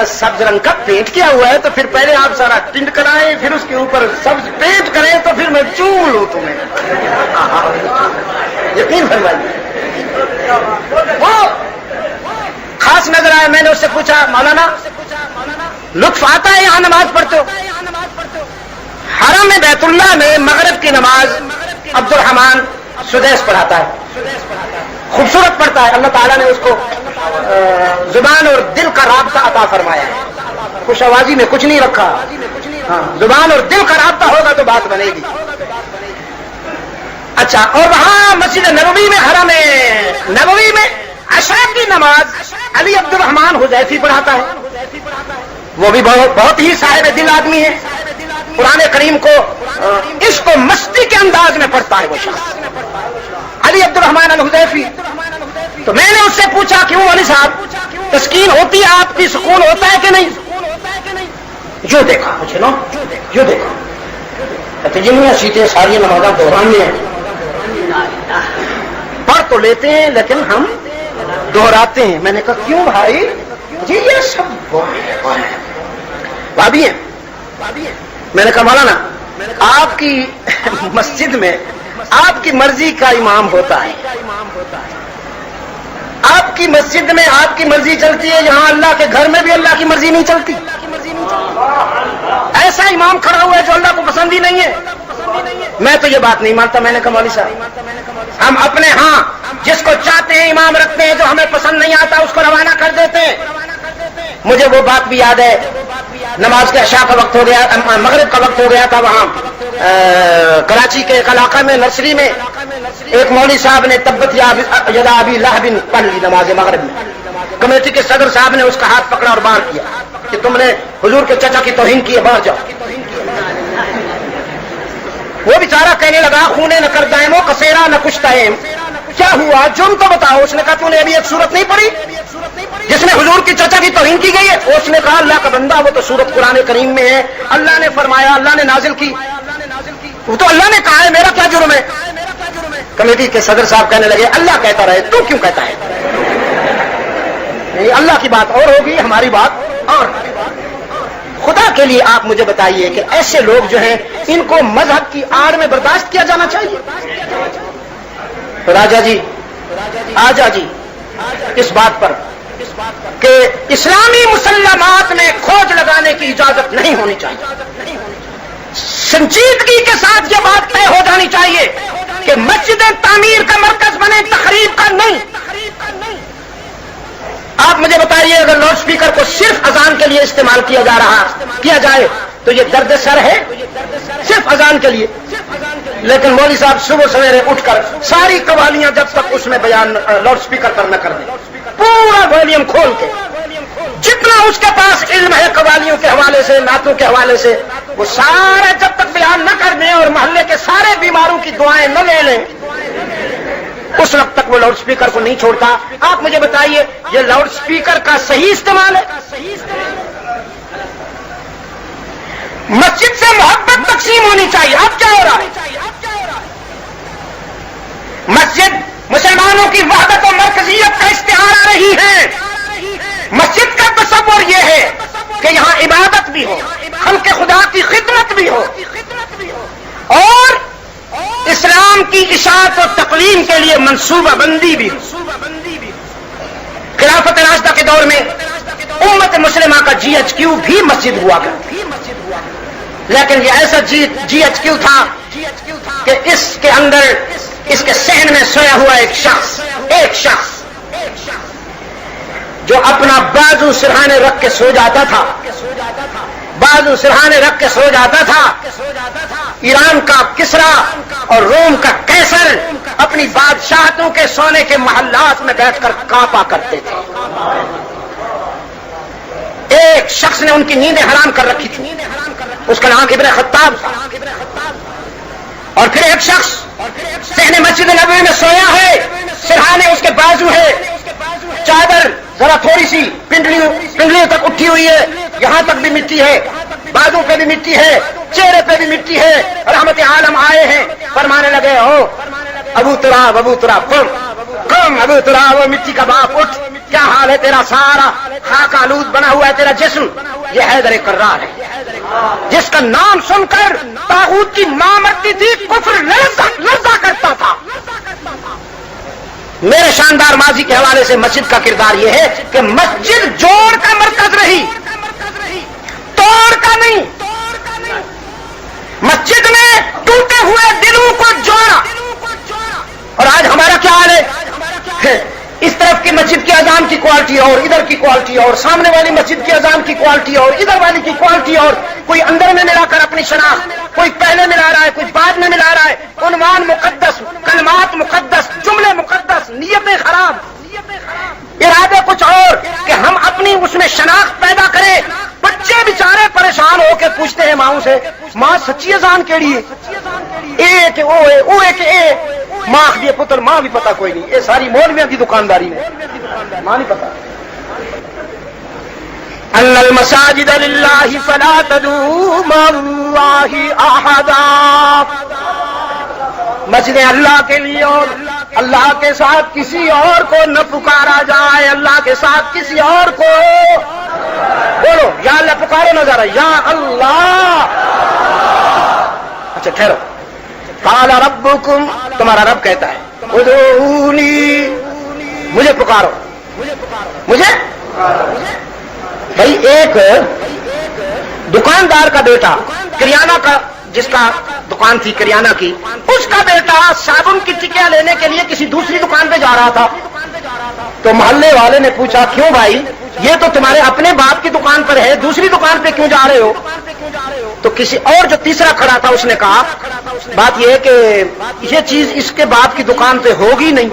سبز رنگ کا پینٹ کیا ہوا ہے. تو پھر پہلے آپ سارا ٹنڈ کرائیں، پھر اس کے اوپر سبز پینٹ کریں، تو پھر میں چون لوں تمہیں. یقین فرمائیے وہ خاص نظر آیا. میں نے اس سے پوچھا مولانا لطف آتا ہے یہاں نماز پڑھتے ہو؟ حرم میں بیت اللہ میں مغرب کی نماز عبد الرحمان سدیس پڑھاتا ہے، خوبصورت پڑھتا ہے. اللہ تعالیٰ نے اس کو زبان اور دل کا رابطہ عطا فرمایا ہے. خوش آوازی میں کچھ نہیں رکھا، ہاں زبان اور دل کا رابطہ ہوگا تو بات بنے گی. اچھا، اور وہاں مسجد نبوی میں، حرم نبوی میں عشاء کی نماز علی عبد الرحمان حذیفی پڑھاتا ہے. وہ بھی بہت ہی صاحب دل آدمی ہے، قرآن کریم کو عشق و مستی کے انداز میں پڑھتا ہے وہ شخص، علی عبد الرحمان الحذیفی. تو میں نے اس سے پوچھا کیوں علی صاحب تسکین ہوتی ہے آپ کی، سکون ہوتا ہے کہ نہیں؟ جو دیکھا مجھے نا، جو دیکھا کہتے جنہیں سیٹیں ساری نمازاں دہرانے ہیں، پڑھ تو لیتے ہیں لیکن ہم دہراتے ہیں. میں نے کہا کیوں بھائی؟ جی یہ سب بھابھی ہیں. میں نے کہا مولانا آپ کی مسجد میں آپ کی مرضی کا امام ہوتا ہے. آپ کی مسجد میں آپ کی مرضی چلتی ہے, یہاں اللہ کے گھر میں بھی اللہ کی مرضی نہیں چلتی. ایسا امام کھڑا ہوا ہے جو اللہ کو پسند ہی نہیں ہے. میں تو یہ بات نہیں مانتا. میں نے کہا مولوی صاحب, ہم اپنے ہاں جس کو چاہتے ہیں امام رکھتے ہیں, جو ہمیں پسند نہیں آتا اس کو روانہ کر دیتے ہیں. مجھے وہ بات بھی یاد ہے, نماز کے عشاء کا وقت ہو گیا, مغرب کا وقت ہو گیا تھا. وہاں کراچی کے ایک علاقہ میں نرسری میں ایک مولوی صاحب نے تبت یدا ابی لہب پڑھ لی نماز مغرب میں. کمیٹی کے صدر صاحب نے اس کا ہاتھ پکڑا اور باہر کیا کہ تم نے حضور کے چچا کی توہین کی ہے, باہر جاؤ. وہ بیچارہ کہنے لگا خونے نہ کر دائم کسیرا نہ کچھ تائم, کیا ہوا جرم تو بتاؤ. اس نے کہا تو نے ابھی ایک صورت نہیں پڑھی جس میں حضور کی چچا کی توہین کی گئی ہے؟ اس نے کہا اللہ کا بندہ, وہ تو سورت قرآن کریم میں ہے, اللہ نے فرمایا, اللہ نے نازل کی, وہ تو اللہ نے کہا ہے, میرا کیا جرم ہے؟ کمیٹی کے صدر صاحب کہنے لگے اللہ کہتا رہے, تو کیوں کہتا ہے؟ نہیں, اللہ کی بات اور ہوگی, ہماری بات اور. خدا کے لیے آپ مجھے بتائیے کہ ایسے لوگ جو ہیں ان کو مذہب کی آڑ میں برداشت کیا جانا چاہیے؟ راجا جی, آجا جی, اس بات پر کہ اسلامی مسلمات میں کھوج لگانے کی اجازت نہیں ہونی چاہیے. سنجیدگی کے ساتھ یہ بات طے ہو جانی چاہیے کہ مسجد تعمیر کا مرکز بنے, تخریب کا نہیں. آپ مجھے بتائیے اگر لاؤڈ اسپیکر کو صرف اذان کے لیے استعمال کیا جائے تو یہ درد سر ہے صرف اذان کے لیے. لیکن مولوی صاحب صبح سویرے اٹھ کر ساری قوالیاں جب تک اس میں بیان لاؤڈ اسپیکر پر نہ کر دیں, پورا والیوم کھول کے جتنا اس کے پاس علم ہے قوالیوں کے حوالے سے, نعتوں کے حوالے سے, وہ سارا جب تک بیان نہ کر دیں اور محلے کے سارے بیماروں کی دعائیں نہ لے لیں, اس وقت تک وہ لاؤڈ اسپیکر کو نہیں چھوڑتا. آپ مجھے بتائیے یہ لاؤڈ اسپیکر کا صحیح استعمال ہے؟ مسجد سے محبت تقسیم ہونی چاہیے. اب کیا ہو رہا ہے؟ مسجد مسلمانوں کی وحدت و مرکزیت کا اشتہار رہی ہے. مسجد کا تصور یہ ہے کہ یہاں عبادت بھی ہو, خلق خدا کی خدمت بھی ہو, اور اسلام کی اشاعت و تقلیم کے لیے منصوبہ بندی بھی ہو. خلافت راشدہ کے دور میں امت مسلمہ کا جی ایچ کیو بھی مسجد ہوا کرتی, لیکن یہ ایسا جی ایچ کیو تھا کہ اس کے اندر اس کے صحن میں سویا ہوا ایک شخص جو اپنا بازو سرہانے رکھ کے سو جاتا تھا, بازو سرہانے رکھ کے سو جاتا تھا. ایران کا کسرا اور روم کا قیصر اپنی بادشاہتوں کے سونے کے محلات میں بیٹھ کر کانپا کرتے تھے. ایک شخص نے ان کی نیندیں حرام کر رکھی تھی, اس کا نام ابن خطاب تھا. اور پھر ایک شخص صحن مسجد نبوی میں سویا ہے, سرہانے اس کے بازو ہے, چادر ذرا تھوڑی سی پنڈلیوں تک اٹھی ہوئی ہے, یہاں تک بھی مٹی ہے, بازو پہ بھی مٹی ہے, چہرے پہ بھی مٹی ہے. رحمت عالم آئے ہیں, فرمانے لگے ہو ابو تراب قم ابو تراب, وہ مٹی کا باپ اٹھ, کیا حال ہے تیرا؟ سارا خاک آلود بنا ہوا ہے تیرا جسم. یہ حیدر کرار ہے جس کا نام سن کر طاغوت کی ماں مرتی تھی, کفر لرزا کرتا تھا. میرے شاندار ماضی کے حوالے سے مسجد کا کردار یہ ہے کہ مسجد جوڑ کا مرکز رہی, توڑ کا نہیں. مسجد میں ٹوٹے ہوئے دلوں کو جوڑا. اور آج ہمارا کیا حال ہے؟ اس طرف کی مسجد کی اذان کی کوالٹی اور ادھر کی کوالٹی اور, سامنے والی مسجد کی اذان کی کوالٹی اور ادھر والی کی کوالٹی اور, کوئی اندر میں ملا کر اپنی شناخت, کوئی پہلے ملا رہا ہے, کوئی بعد میں ملا رہا ہے. عنوان مقدس, کلمات مقدس, جملے مقدس, نیتیں خراب, ارادے کچھ اور کہ ہم اپنی اس میں شناخت پیدا کریں. بچے بیچارے پریشان ہو کے پوچھتے ہیں ماؤں سے, ماں سچی اذان کیڑی ہے؟ اے کہ او ہے, او ہے کہ اے. ماں دیے پتر, ماں بھی پتا کوئی نہیں. یہ ساری مولویوں کی دکانداری ہے, ماں نہیں پتا. ان المساجد للہ فلا تدعوا مع اللہ احدا. مسجدیں اللہ کے لیے اور اللہ کے ساتھ کسی اور کو نہ پکارا جائے. اللہ کے ساتھ کسی اور کو بولو, یا اللہ پکارو نہ ذرا, یا اللہ. اچھا ٹھہرو, قال ربکم، تمہارا رب کہتا ہے ادعونی، مجھے پکارو، مجھے۔ بھائی ایک دکاندار کا بیٹا، کریانہ کا، جس کا دکان تھی کریانہ کی، اس کا بیٹا صابن کی ٹکیا لینے کے لیے کسی دوسری دکان پہ جا رہا تھا، تو محلے والے نے پوچھا کیوں بھائی، یہ تو تمہارے اپنے باپ کی دکان پر ہے، دوسری دکان پہ کیوں جا رہے ہو؟ تو کسی اور جو تیسرا کھڑا تھا اس نے کہا بات یہ ہے کہ یہ چیز اس کے باپ کی دکان پہ ہوگی نہیں،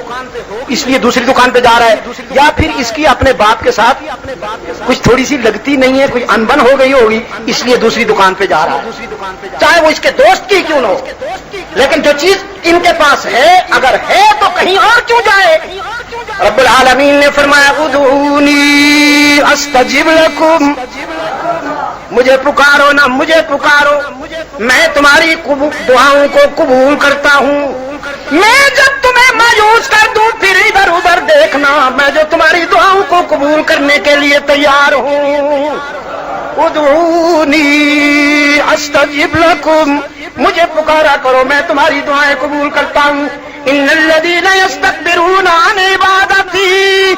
اس لیے دوسری دکان پہ جا رہا ہے، یا پھر اس کی اپنے باپ کے ساتھ کچھ تھوڑی سی لگتی نہیں ہے، کوئی انبن ہو گئی ہوگی، اس لیے دوسری دکان پہ جا رہا ہے، چاہے وہ اس کے دوست کی کیوں نہ ہو، لیکن جو چیز ان کے پاس ہے اگر ہے تو کہیں اور کیوں جائے؟ رب العالمین نے فرمایا ادعونی استجب لکم، مجھے پکارو نا، مجھے پکارو، میں تمہاری دعاؤں کو قبول کرتا ہوں، میں جب تمہیں مایوس کر دوں پھر ادھر ادھر دیکھنا، میں جو تمہاری دعاؤں کو قبول کرنے کے لیے تیار ہوں۔ ادعونی استجب لکم، مجھے پکارا کرو، میں تمہاری دعائیں قبول کرتا ہوں۔ ان الذین یستکبرون عن عبادتی،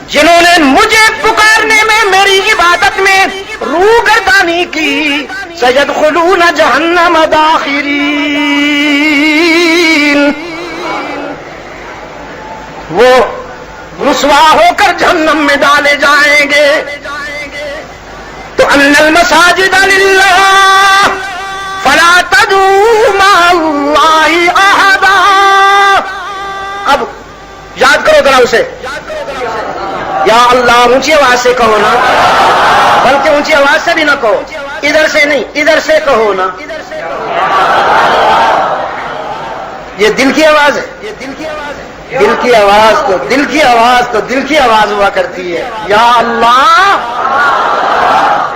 جنہوں نے مجھے پکارنے میں، میری عبادت میں روگردانی کی، سیدخلون جہنم داخرین، وہ رسوا ہو کر جہنم میں ڈالے جائیں گے۔ تو ان المساجد للہ فلا تدعوا مع اللہ احدا، اب یاد کرو ذرا اسے، یا اللہ اونچی آواز سے کہو نا، بلکہ اونچی آواز سے بھی نہ کہو، ادھر سے نہیں ادھر سے کہو نا، یہ دل کی آواز ہے، دل کی آواز تو دل کی آواز تو دل کی آواز ہوا کرتی ہے، یا اللہ۔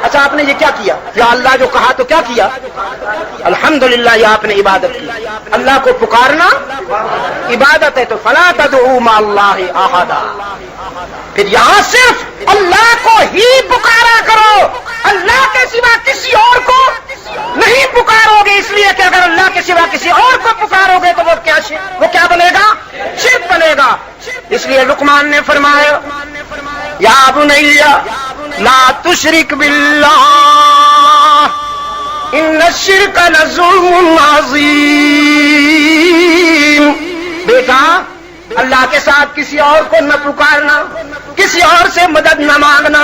اچھا آپ نے یہ کیا کیا؟ یا اللہ جو کہا تو کیا کیا؟ الحمدللہ یہ آپ نے عبادت کی، اللہ کو پکارنا عبادت ہے، تو فلا تدعوا مع اللہ احدا، پھر یہاں صرف اللہ کو ہی پکارا کرو، اللہ کے سوا کسی اور کو نہیں پکارو گے، اس لیے کہ اگر اللہ کے سوا کسی اور کو پکارو گے تو وہ کیا بنے گا؟ شرک بنے گا۔ اس لیے لقمان نے فرمایا یا بنی لا تشرک باللہ ان الشرک لظلم عظیم، بیٹا اللہ کے ساتھ کسی اور کو نہ پکارنا، کسی اور سے مدد نہ مانگنا،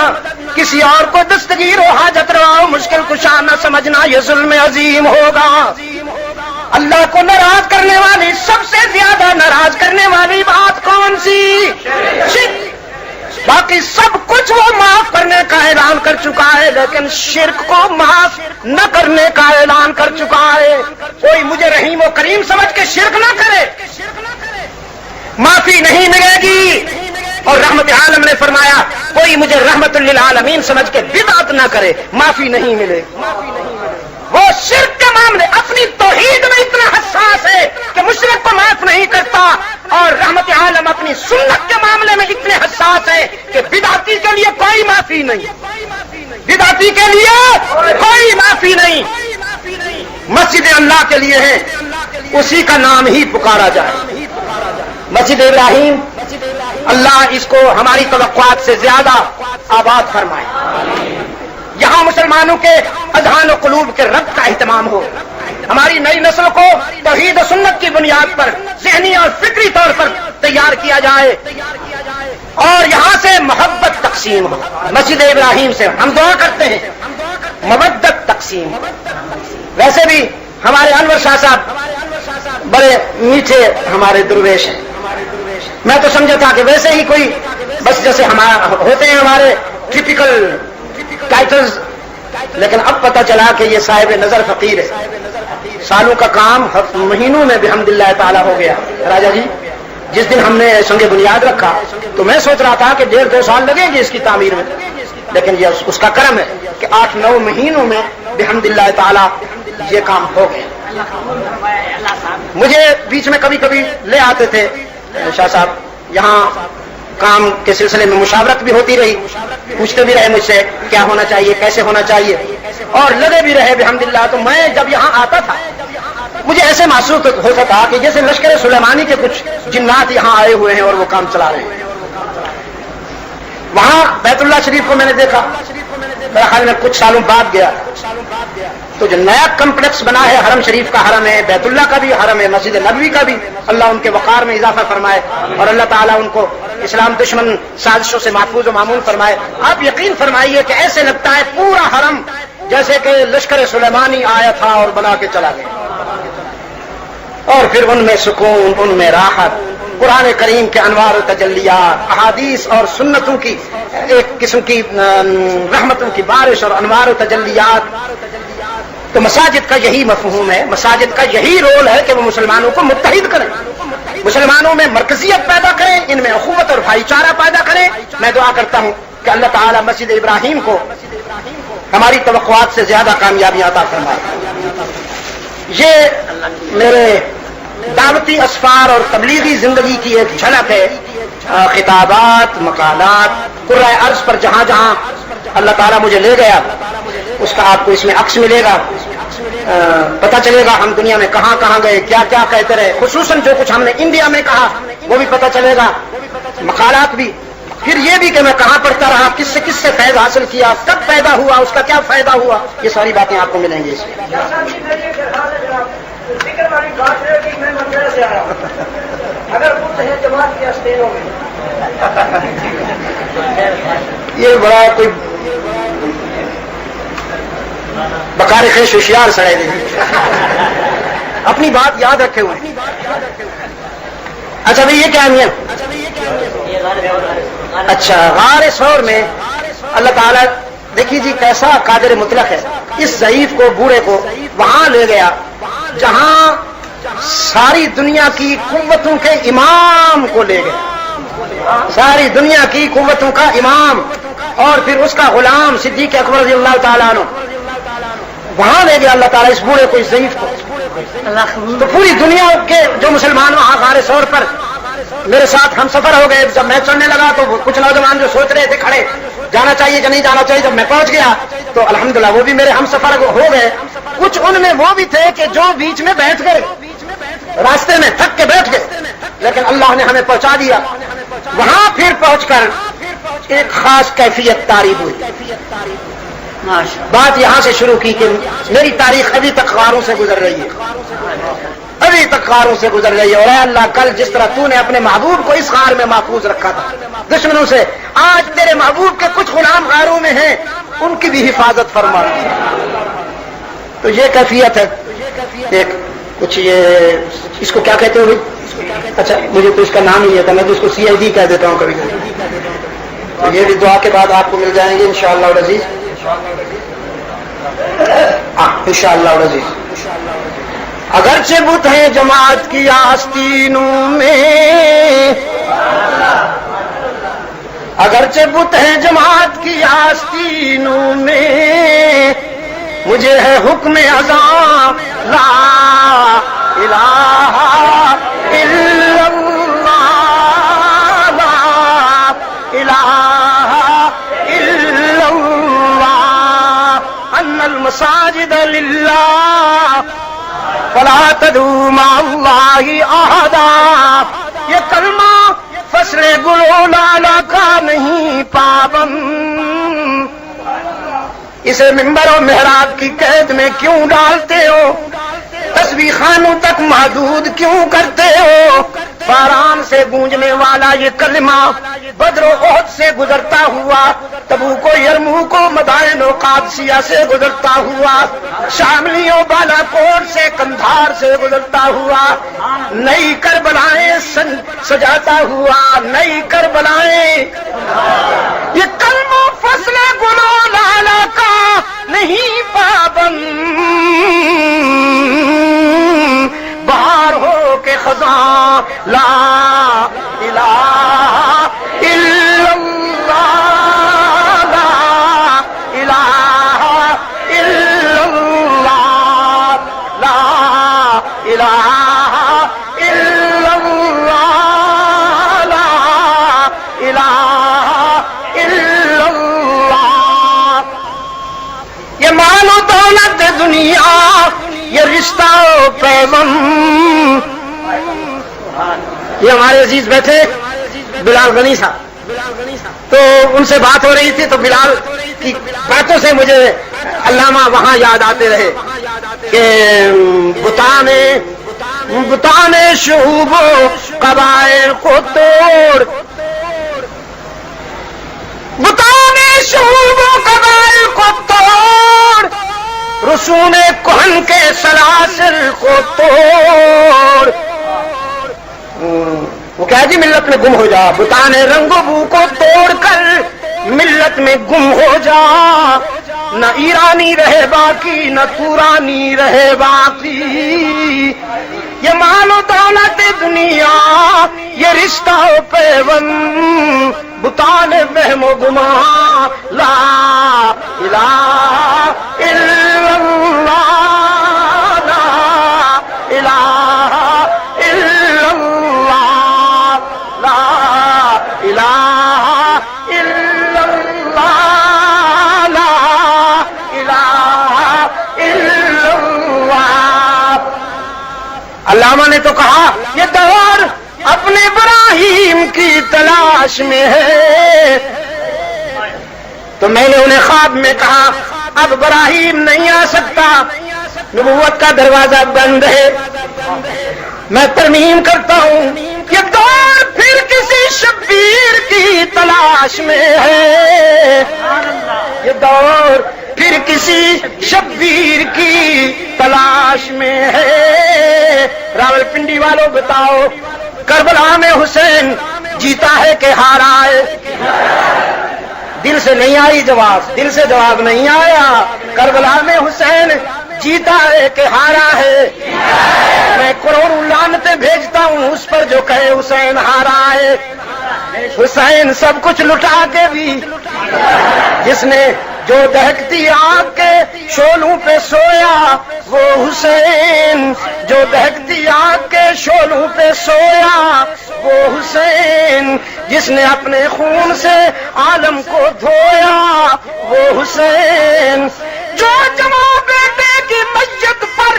کسی اور کو دستگیر و حاجت روا و مشکل کشا نہ سمجھنا، یہ ظلم عظیم ہوگا۔ اللہ کو ناراض کرنے والی، سب سے زیادہ ناراض کرنے والی بات کون سی؟ شرک۔ باقی سب کچھ وہ معاف کرنے کا اعلان کر چکا ہے، لیکن شرک کو معاف نہ کرنے کا اعلان کر چکا ہے۔ کوئی مجھے رحیم و کریم سمجھ کے شرک نہ کرے، معافی نہیں ملے گی۔ اور رحمت عالم نے فرمایا کوئی مجھے رحمت للعالمین سمجھ کے بدعت نہ کرے، معافی نہیں ملے گی۔ وہ شرک کے معاملے اپنی توحید میں اتنا حساس ہے کہ مشرک کو معاف نہیں کرتا، اور رحمت عالم اپنی سنت کے معاملے میں اتنے حساس ہے کہ بدعتی کے لیے کوئی معافی نہیں، بدعتی کے لیے کوئی معافی نہیں۔ مسجد اللہ کے لیے ہے، اسی کا نام ہی پکارا جائے۔ مسجد ابراہیم، اللہ اس کو ہماری توقعات سے زیادہ آباد فرمائے، یہاں مسلمانوں کے اذہان و قلوب کے ربط کا اہتمام ہو، ہماری نئی نسل کو توحید و سنت کی بنیاد پر ذہنی اور فکری طور پر تیار کیا جائے، اور یہاں سے محبت تقسیم ہو۔ مسجد ابراہیم سے ہم دعا کرتے ہیں مودت تقسیم۔ ویسے بھی ہمارے انور شاہ صاحب بڑے میٹھے ہمارے درویش ہیں، میں تو سمجھا تھا کہ ویسے ہی کوئی بس جیسے ہمارا ہوتے ہیں ہمارے ٹیپیکل ٹائٹلز، لیکن اب پتہ چلا کہ یہ صاحب نظر فقیر ہے۔ سالوں کا کام مہینوں میں بحمداللہ تعالیٰ ہو گیا۔ راجا جی جس دن ہم نے سنگ بنیاد رکھا تو میں سوچ رہا تھا کہ 1.5-2 سال لگیں گے اس کی تعمیر میں، لیکن یہ اس کا کرم ہے کہ 8-9 مہینوں میں بحمداللہ تعالیٰ یہ کام ہو گیا۔ مجھے بیچ میں کبھی کبھی لے آتے تھے شاہ صاحب، یہاں کام کے سلسلے میں مشاورت بھی ہوتی رہی، پوچھتے بھی رہے مجھ سے کیا ہونا چاہیے، کیسے ہونا چاہیے، اور لگے بھی رہے بحمداللہ۔ تو میں جب یہاں آتا تھا مجھے ایسے محسوس ہوتا تھا کہ جیسے لشکر سلیمانی کے کچھ جنات یہاں آئے ہوئے ہیں اور وہ کام چلا رہے ہیں. وہاں بیت اللہ شریف کو میں نے دیکھا، میرا خیال میں کچھ سالوں بعد گیا تو جو نیا کمپلیکس بنا ہے حرم شریف کا حرم ہے، بیت اللہ کا بھی حرم ہے، مسجد نبوی کا بھی، اللہ ان کے وقار میں اضافہ فرمائے اور اللہ تعالیٰ ان کو اسلام دشمن سازشوں سے محفوظ و معمون فرمائے. آپ یقین فرمائیے کہ ایسے لگتا ہے پورا حرم جیسے کہ لشکر سلیمانی آیا تھا اور بنا کے چلا گیا. اور پھر ان میں سکون، ان میں راحت، قرآن کریم کے انوار و تجلیات، احادیث اور سنتوں کی ایک قسم کی رحمتوں کی بارش اور انوار و تجلیات. تو مساجد کا یہی مفہوم ہے، مساجد کا یہی رول ہے کہ وہ مسلمانوں کو متحد کریں، مسلمانوں میں مرکزیت پیدا کریں، ان میں اخوت اور بھائی چارہ پیدا کریں. میں دعا کرتا ہوں کہ اللہ تعالیٰ مسجد ابراہیم کو ہماری توقعات سے زیادہ کامیابیاں عطا فرمائے. یہ میرے دعوتی اسفار اور تبلیغی زندگی کی ایک جھلک ہے. خطابات، مقالات، قرۂ ارض پر جہاں جہاں اللہ تعالیٰ مجھے لے گیا اس کا آپ کو اس میں عکس ملے گا، پتہ چلے گا ہم دنیا میں کہاں کہاں گئے، کیا کیا کہتے رہے، خصوصاً جو کچھ ہم نے انڈیا میں کہا وہ بھی پتہ چلے گا، مقالات بھی. پھر یہ بھی کہ میں کہاں پڑھتا رہا، کس سے فیض حاصل کیا، کب پیدا ہوا، اس کا کیا فائدہ ہوا، یہ ساری باتیں آپ کو ملیں گی اس میں. یہ بڑا کوئی بکار خیش ہوشیار سڑے گی، اپنی بات یاد رکھے ہوئے. اچھا بھائی یہ کیا ہے؟ اچھا غار ثور میں اللہ تعالیٰ دیکھیے جی کیسا قادر مطلق ہے، اس ضعیف کو، بوڑھے کو وہاں لے گیا جہاں ساری دنیا کی قوتوں کے امام کو لے گیا، ساری دنیا کی قوتوں کا امام، اور پھر اس کا غلام صدیق اکبر رضی اللہ تعالیٰ عنہ وہاں لے گیا اللہ تعالیٰ اس بوڑھے کو، اس ضعیف کو. تو پوری دنیا کے جو مسلمان وہاں غار ثور پر میرے ساتھ ہم سفر ہو گئے. جب میں چڑھنے لگا تو کچھ نوجوان جو سوچ رہے تھے کھڑے جانا چاہیے کہ نہیں جانا چاہیے، جب میں پہنچ گیا تو الحمدللہ وہ بھی میرے ہم سفر ہو گئے. کچھ ان میں وہ بھی تھے کہ جو بیچ میں بیٹھ گئے، راستے میں تھک کے بیٹھ گئے، لیکن اللہ نے ہمیں پہنچا دیا. وہاں پھر پہنچ کر ایک خاص کیفیت طاری ہوئی. بات یہاں سے شروع کی کہ میری تاریخ ابھی تک غاروں سے گزر رہی ہے، ابھی تک غاروں سے گزر رہی ہے. اور اے اللہ کل جس طرح تو نے اپنے محبوب کو اس غار میں محفوظ رکھا تھا دشمنوں سے، آج تیرے محبوب کے کچھ غلام غاروں میں ہیں، ان کی بھی حفاظت فرما. تو یہ کیفیت ہے ایک کچھ، یہ اس کو کیا کہتے ہو بھائی؟ اچھا مجھے تو اس کا نام ہی ہے تھا، میں تو اس کو CID کہہ دیتا ہوں کبھی کبھی. تو یہ بھی دعا کے بعد آپ کو مل جائیں گے انشاءاللہ العزیز، انشاءاللہ العزیز. اگرچہ بت ہیں جماعت کی آستینوں میں، اگرچہ بت ہیں جماعت کی آستینوں میں، مجھے ہے حکم اذان لا الہ الا اللہ، لا الہ الا اللہ، ان المساجد للہ فلا تدعوا مع اللہ احدا. یہ کلمہ فصل گل و لالا کا نہیں پابند، اسے منبر و محراب کی قید میں کیوں ڈالتے ہو، تسبیح خانوں تک محدود کیوں کرتے ہو. باران سے گونجنے والا یہ کلمہ بدر و احد سے گزرتا ہوا، تبوک و یرموک و مدائن و قادسیہ سے گزرتا ہوا، شاملی و بالا کوٹ سے کندھار سے گزرتا ہوا، نئی کربلائیں سجاتا ہوا، نئی کربلائیں. یہ کلمہ فصل گل و لالا کا نہیں پابند، بہار ہو کے خزاں لا الہ الا اللہ، لا الہ الا اللہ، لا الہ الا اللہ، لا الہ الا اللہ. یہ مال و دولت دنیا یہ رشتہ و پیغام. یہ ہمارے عزیز بیٹھے بلال غنی صاحب، تو ان سے بات ہو رہی تھی تو بلال کی باتوں سے مجھے علامہ وہاں یاد آتے رہے کہ بتانے شعوب و قبائل کو توڑ، بتانے شعوب و قبائل کو توڑ، رسوم کہن کے سلاسل کو توڑ. وہ کہا جی ملت میں گم ہو جا، بتانے رنگ و بو کو توڑ کر ملت میں گم ہو جا. نہ ایرانی رہے باقی نہ تورانی رہے باقی. یہ مال و دولت دنیا، یہ رشتہ و پیوند، بتانے وہم و گمان. لا الہ الا اللہ، لا الہ الا اللہ، لا الہ الا اللہ، لا الہ الا اللہ. علامہ نے تو کہا یہ دور اپنے ابراہیم کی تلاش میں ہے. تو میں نے انہیں خواب میں کہا اب ابراہیم نہیں آ سکتا، نبوت کا دروازہ بند ہے. میں ترمیم کرتا ہوں یہ دور پھر کسی شبیر کی تلاش میں ہے. یہ دور پھر کسی شبیر کی تلاش میں ہے. راول پنڈی والوں بتاؤ کربلا میں حسین جیتا ہے کہ ہارا ہے؟ دل سے نہیں آئی جواب، دل سے جواب نہیں آیا. کربلا میں حسین جیتا ہے کہ ہارا ہے؟ میں کروڑوں لعنتیں بھیجتا ہوں اس پر جو کہے حسین ہارا ہے. حسین سب کچھ لٹا کے بھی، جس نے جو دہکتی آگ کے شعلوں پہ سویا وہ حسین، جو دہکتی آگ کے شعلوں پہ سویا وہ حسین، جس نے اپنے خون سے عالم کو دھویا وہ حسین. جو جمع بیٹے کی میت پر،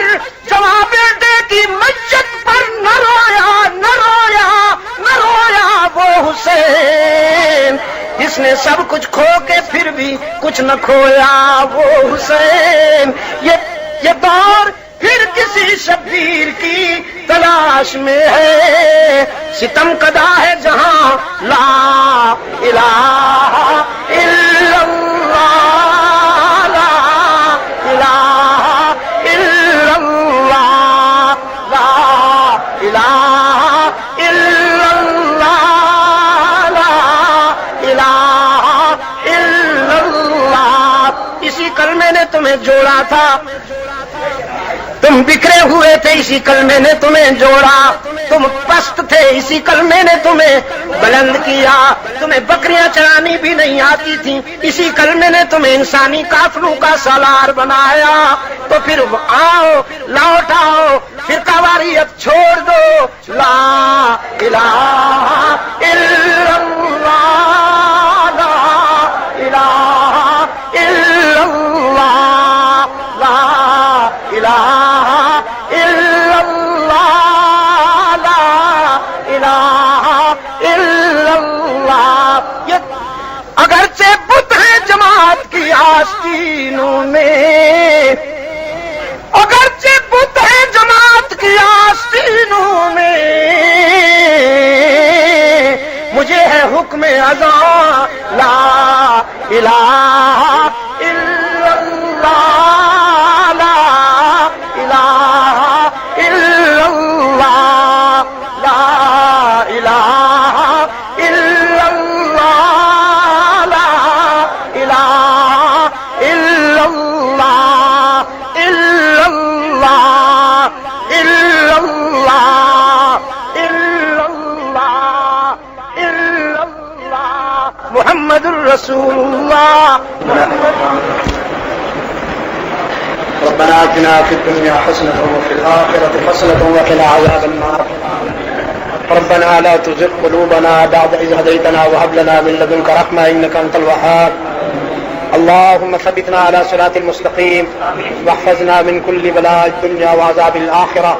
جمع بیٹے کی میت پر نہ رویا نہ رویا نہ رویا وہ حسین، جس نے سب کچھ کھو کے پھر بھی کچھ نہ کھویا وہ حسین. یہ دور پھر کسی شبیر کی تلاش میں ہے. ستم کدا ہے جہاں لا الہ الا اللہ، لا الہ الا اللہ، لا الہ الا اللہ، لا الہ الا اللہ. اسی کلمے نے تمہیں جوڑا تھا، تم بکھرے ہوئے تھے اسی کلمے نے تمہیں جوڑا. تم پست تھے اسی کلمے نے تمہیں بلند کیا. تمہیں بکریاں چرانی بھی نہیں آتی تھیں اسی کلمے نے تمہیں انسانی قافلوں کا سالار بنایا. تو پھر آؤ لوٹ آؤ، فرقہ واریت چھوڑ دو. لا الہ الا اللہ، لا الہ الا اللہ، لا الہ الا اللہ، لا الہ الا اللہ. اگرچہ بت ہے جماعت کی آستینوں میں، اگرچہ بت ہے جماعت کی آستینوں میں، مجھے ہے حکم اذاں لا الہ الا اللہ، لا الہ الا اللہ، لا الہ الا اللہ، لا الہ الا اللہ، الا اللہ، الا اللہ، الا اللہ، الا اللہ، محمد الرسول اللہ. ربنا آتنا في الدنيا حسنة وفي الآخرة حسنة وقنا عذاب النار. ربنا لا تزغ قلوبنا بعد إذ هديتنا وهب لنا من لدنك رحمة إنك أنت الوهاب. اللهم ثبتنا على صراط المستقيم واحفظنا من كل بلاء الدنيا وعذاب الآخرة.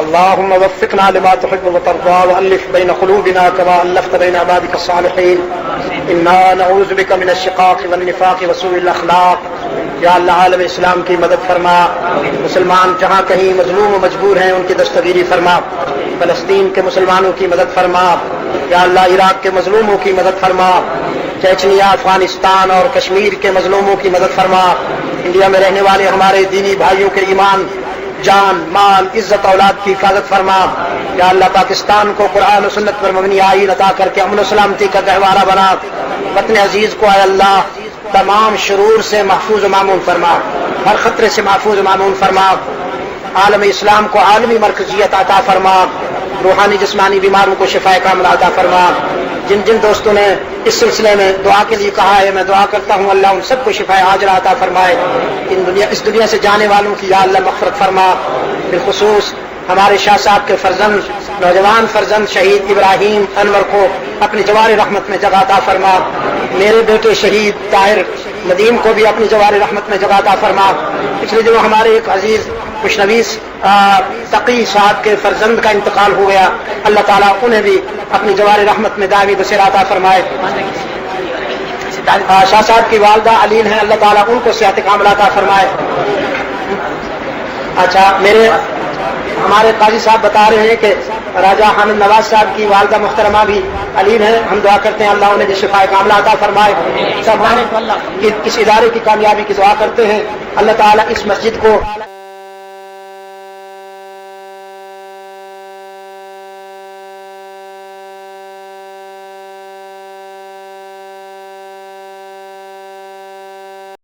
اللهم وفقنا لما تحب وترضى وألف بين قلوبنا كما ألفت بين عبادك الصالحين. إنا نعوذ بك من الشقاق والنفاق وسوء الأخلاق. یا اللہ عالم اسلام کی مدد فرما. مسلمان جہاں کہیں مظلوم و مجبور ہیں ان کی دستگیری فرما. فلسطین کے مسلمانوں کی مدد فرما. یا اللہ عراق کے مظلوموں کی مدد فرما. چیچنیا، افغانستان اور کشمیر کے مظلوموں کی مدد فرما. انڈیا میں رہنے والے ہمارے دینی بھائیوں کے ایمان، جان، مال، عزت، اولاد کی حفاظت فرما. یا اللہ پاکستان کو قرآن و سنت پر مبنی آئین عطا کر کے امن و سلامتی کا گہوارہ بنا. وطن عزیز کو اے اللہ تمام شرور سے محفوظ و معمون فرما، ہر خطرے سے محفوظ و معمون فرما. عالم اسلام کو عالمی مرکزیت عطا فرما. روحانی جسمانی بیماروں کو شفاء کاملہ عطا فرما. جن جن دوستوں نے اس سلسلے میں دعا کے لیے کہا ہے، میں دعا کرتا ہوں اللہ ان سب کو شفاء عاجلہ عطا فرمائے. اس دنیا سے جانے والوں کی یا اللہ مغفرت فرما. بالخصوص ہمارے شاہ صاحب کے فرزند، نوجوان فرزند شہید ابراہیم انور کو اپنی جوار رحمت میں جگہ عطا فرما. میرے بیٹے شہید طاہر ندیم کو بھی اپنی جوار رحمت میں جگہ عطا فرما. پچھلے دنوں ہمارے ایک عزیز خوشنویس تقی صاحب کے فرزند کا انتقال ہو گیا. اللہ تعالیٰ انہیں بھی اپنی جوار رحمت میں دائمی بسیرہ عطا فرمائے. شاہ صاحب کی والدہ علین ہیں، اللہ تعالیٰ ان کو صحت کاملہ عطا فرمائے. اچھا، ہمارے قاضی صاحب بتا رہے ہیں کہ راجہ حامد نواز صاحب کی والدہ محترمہ بھی علیم ہیں. ہم دعا کرتے ہیں اللہ انہیں شفاء کاملہ عطا فرمائے. سب اس ادارے کی کامیابی کی دعا کرتے ہیں. اللہ تعالیٰ اس مسجد کو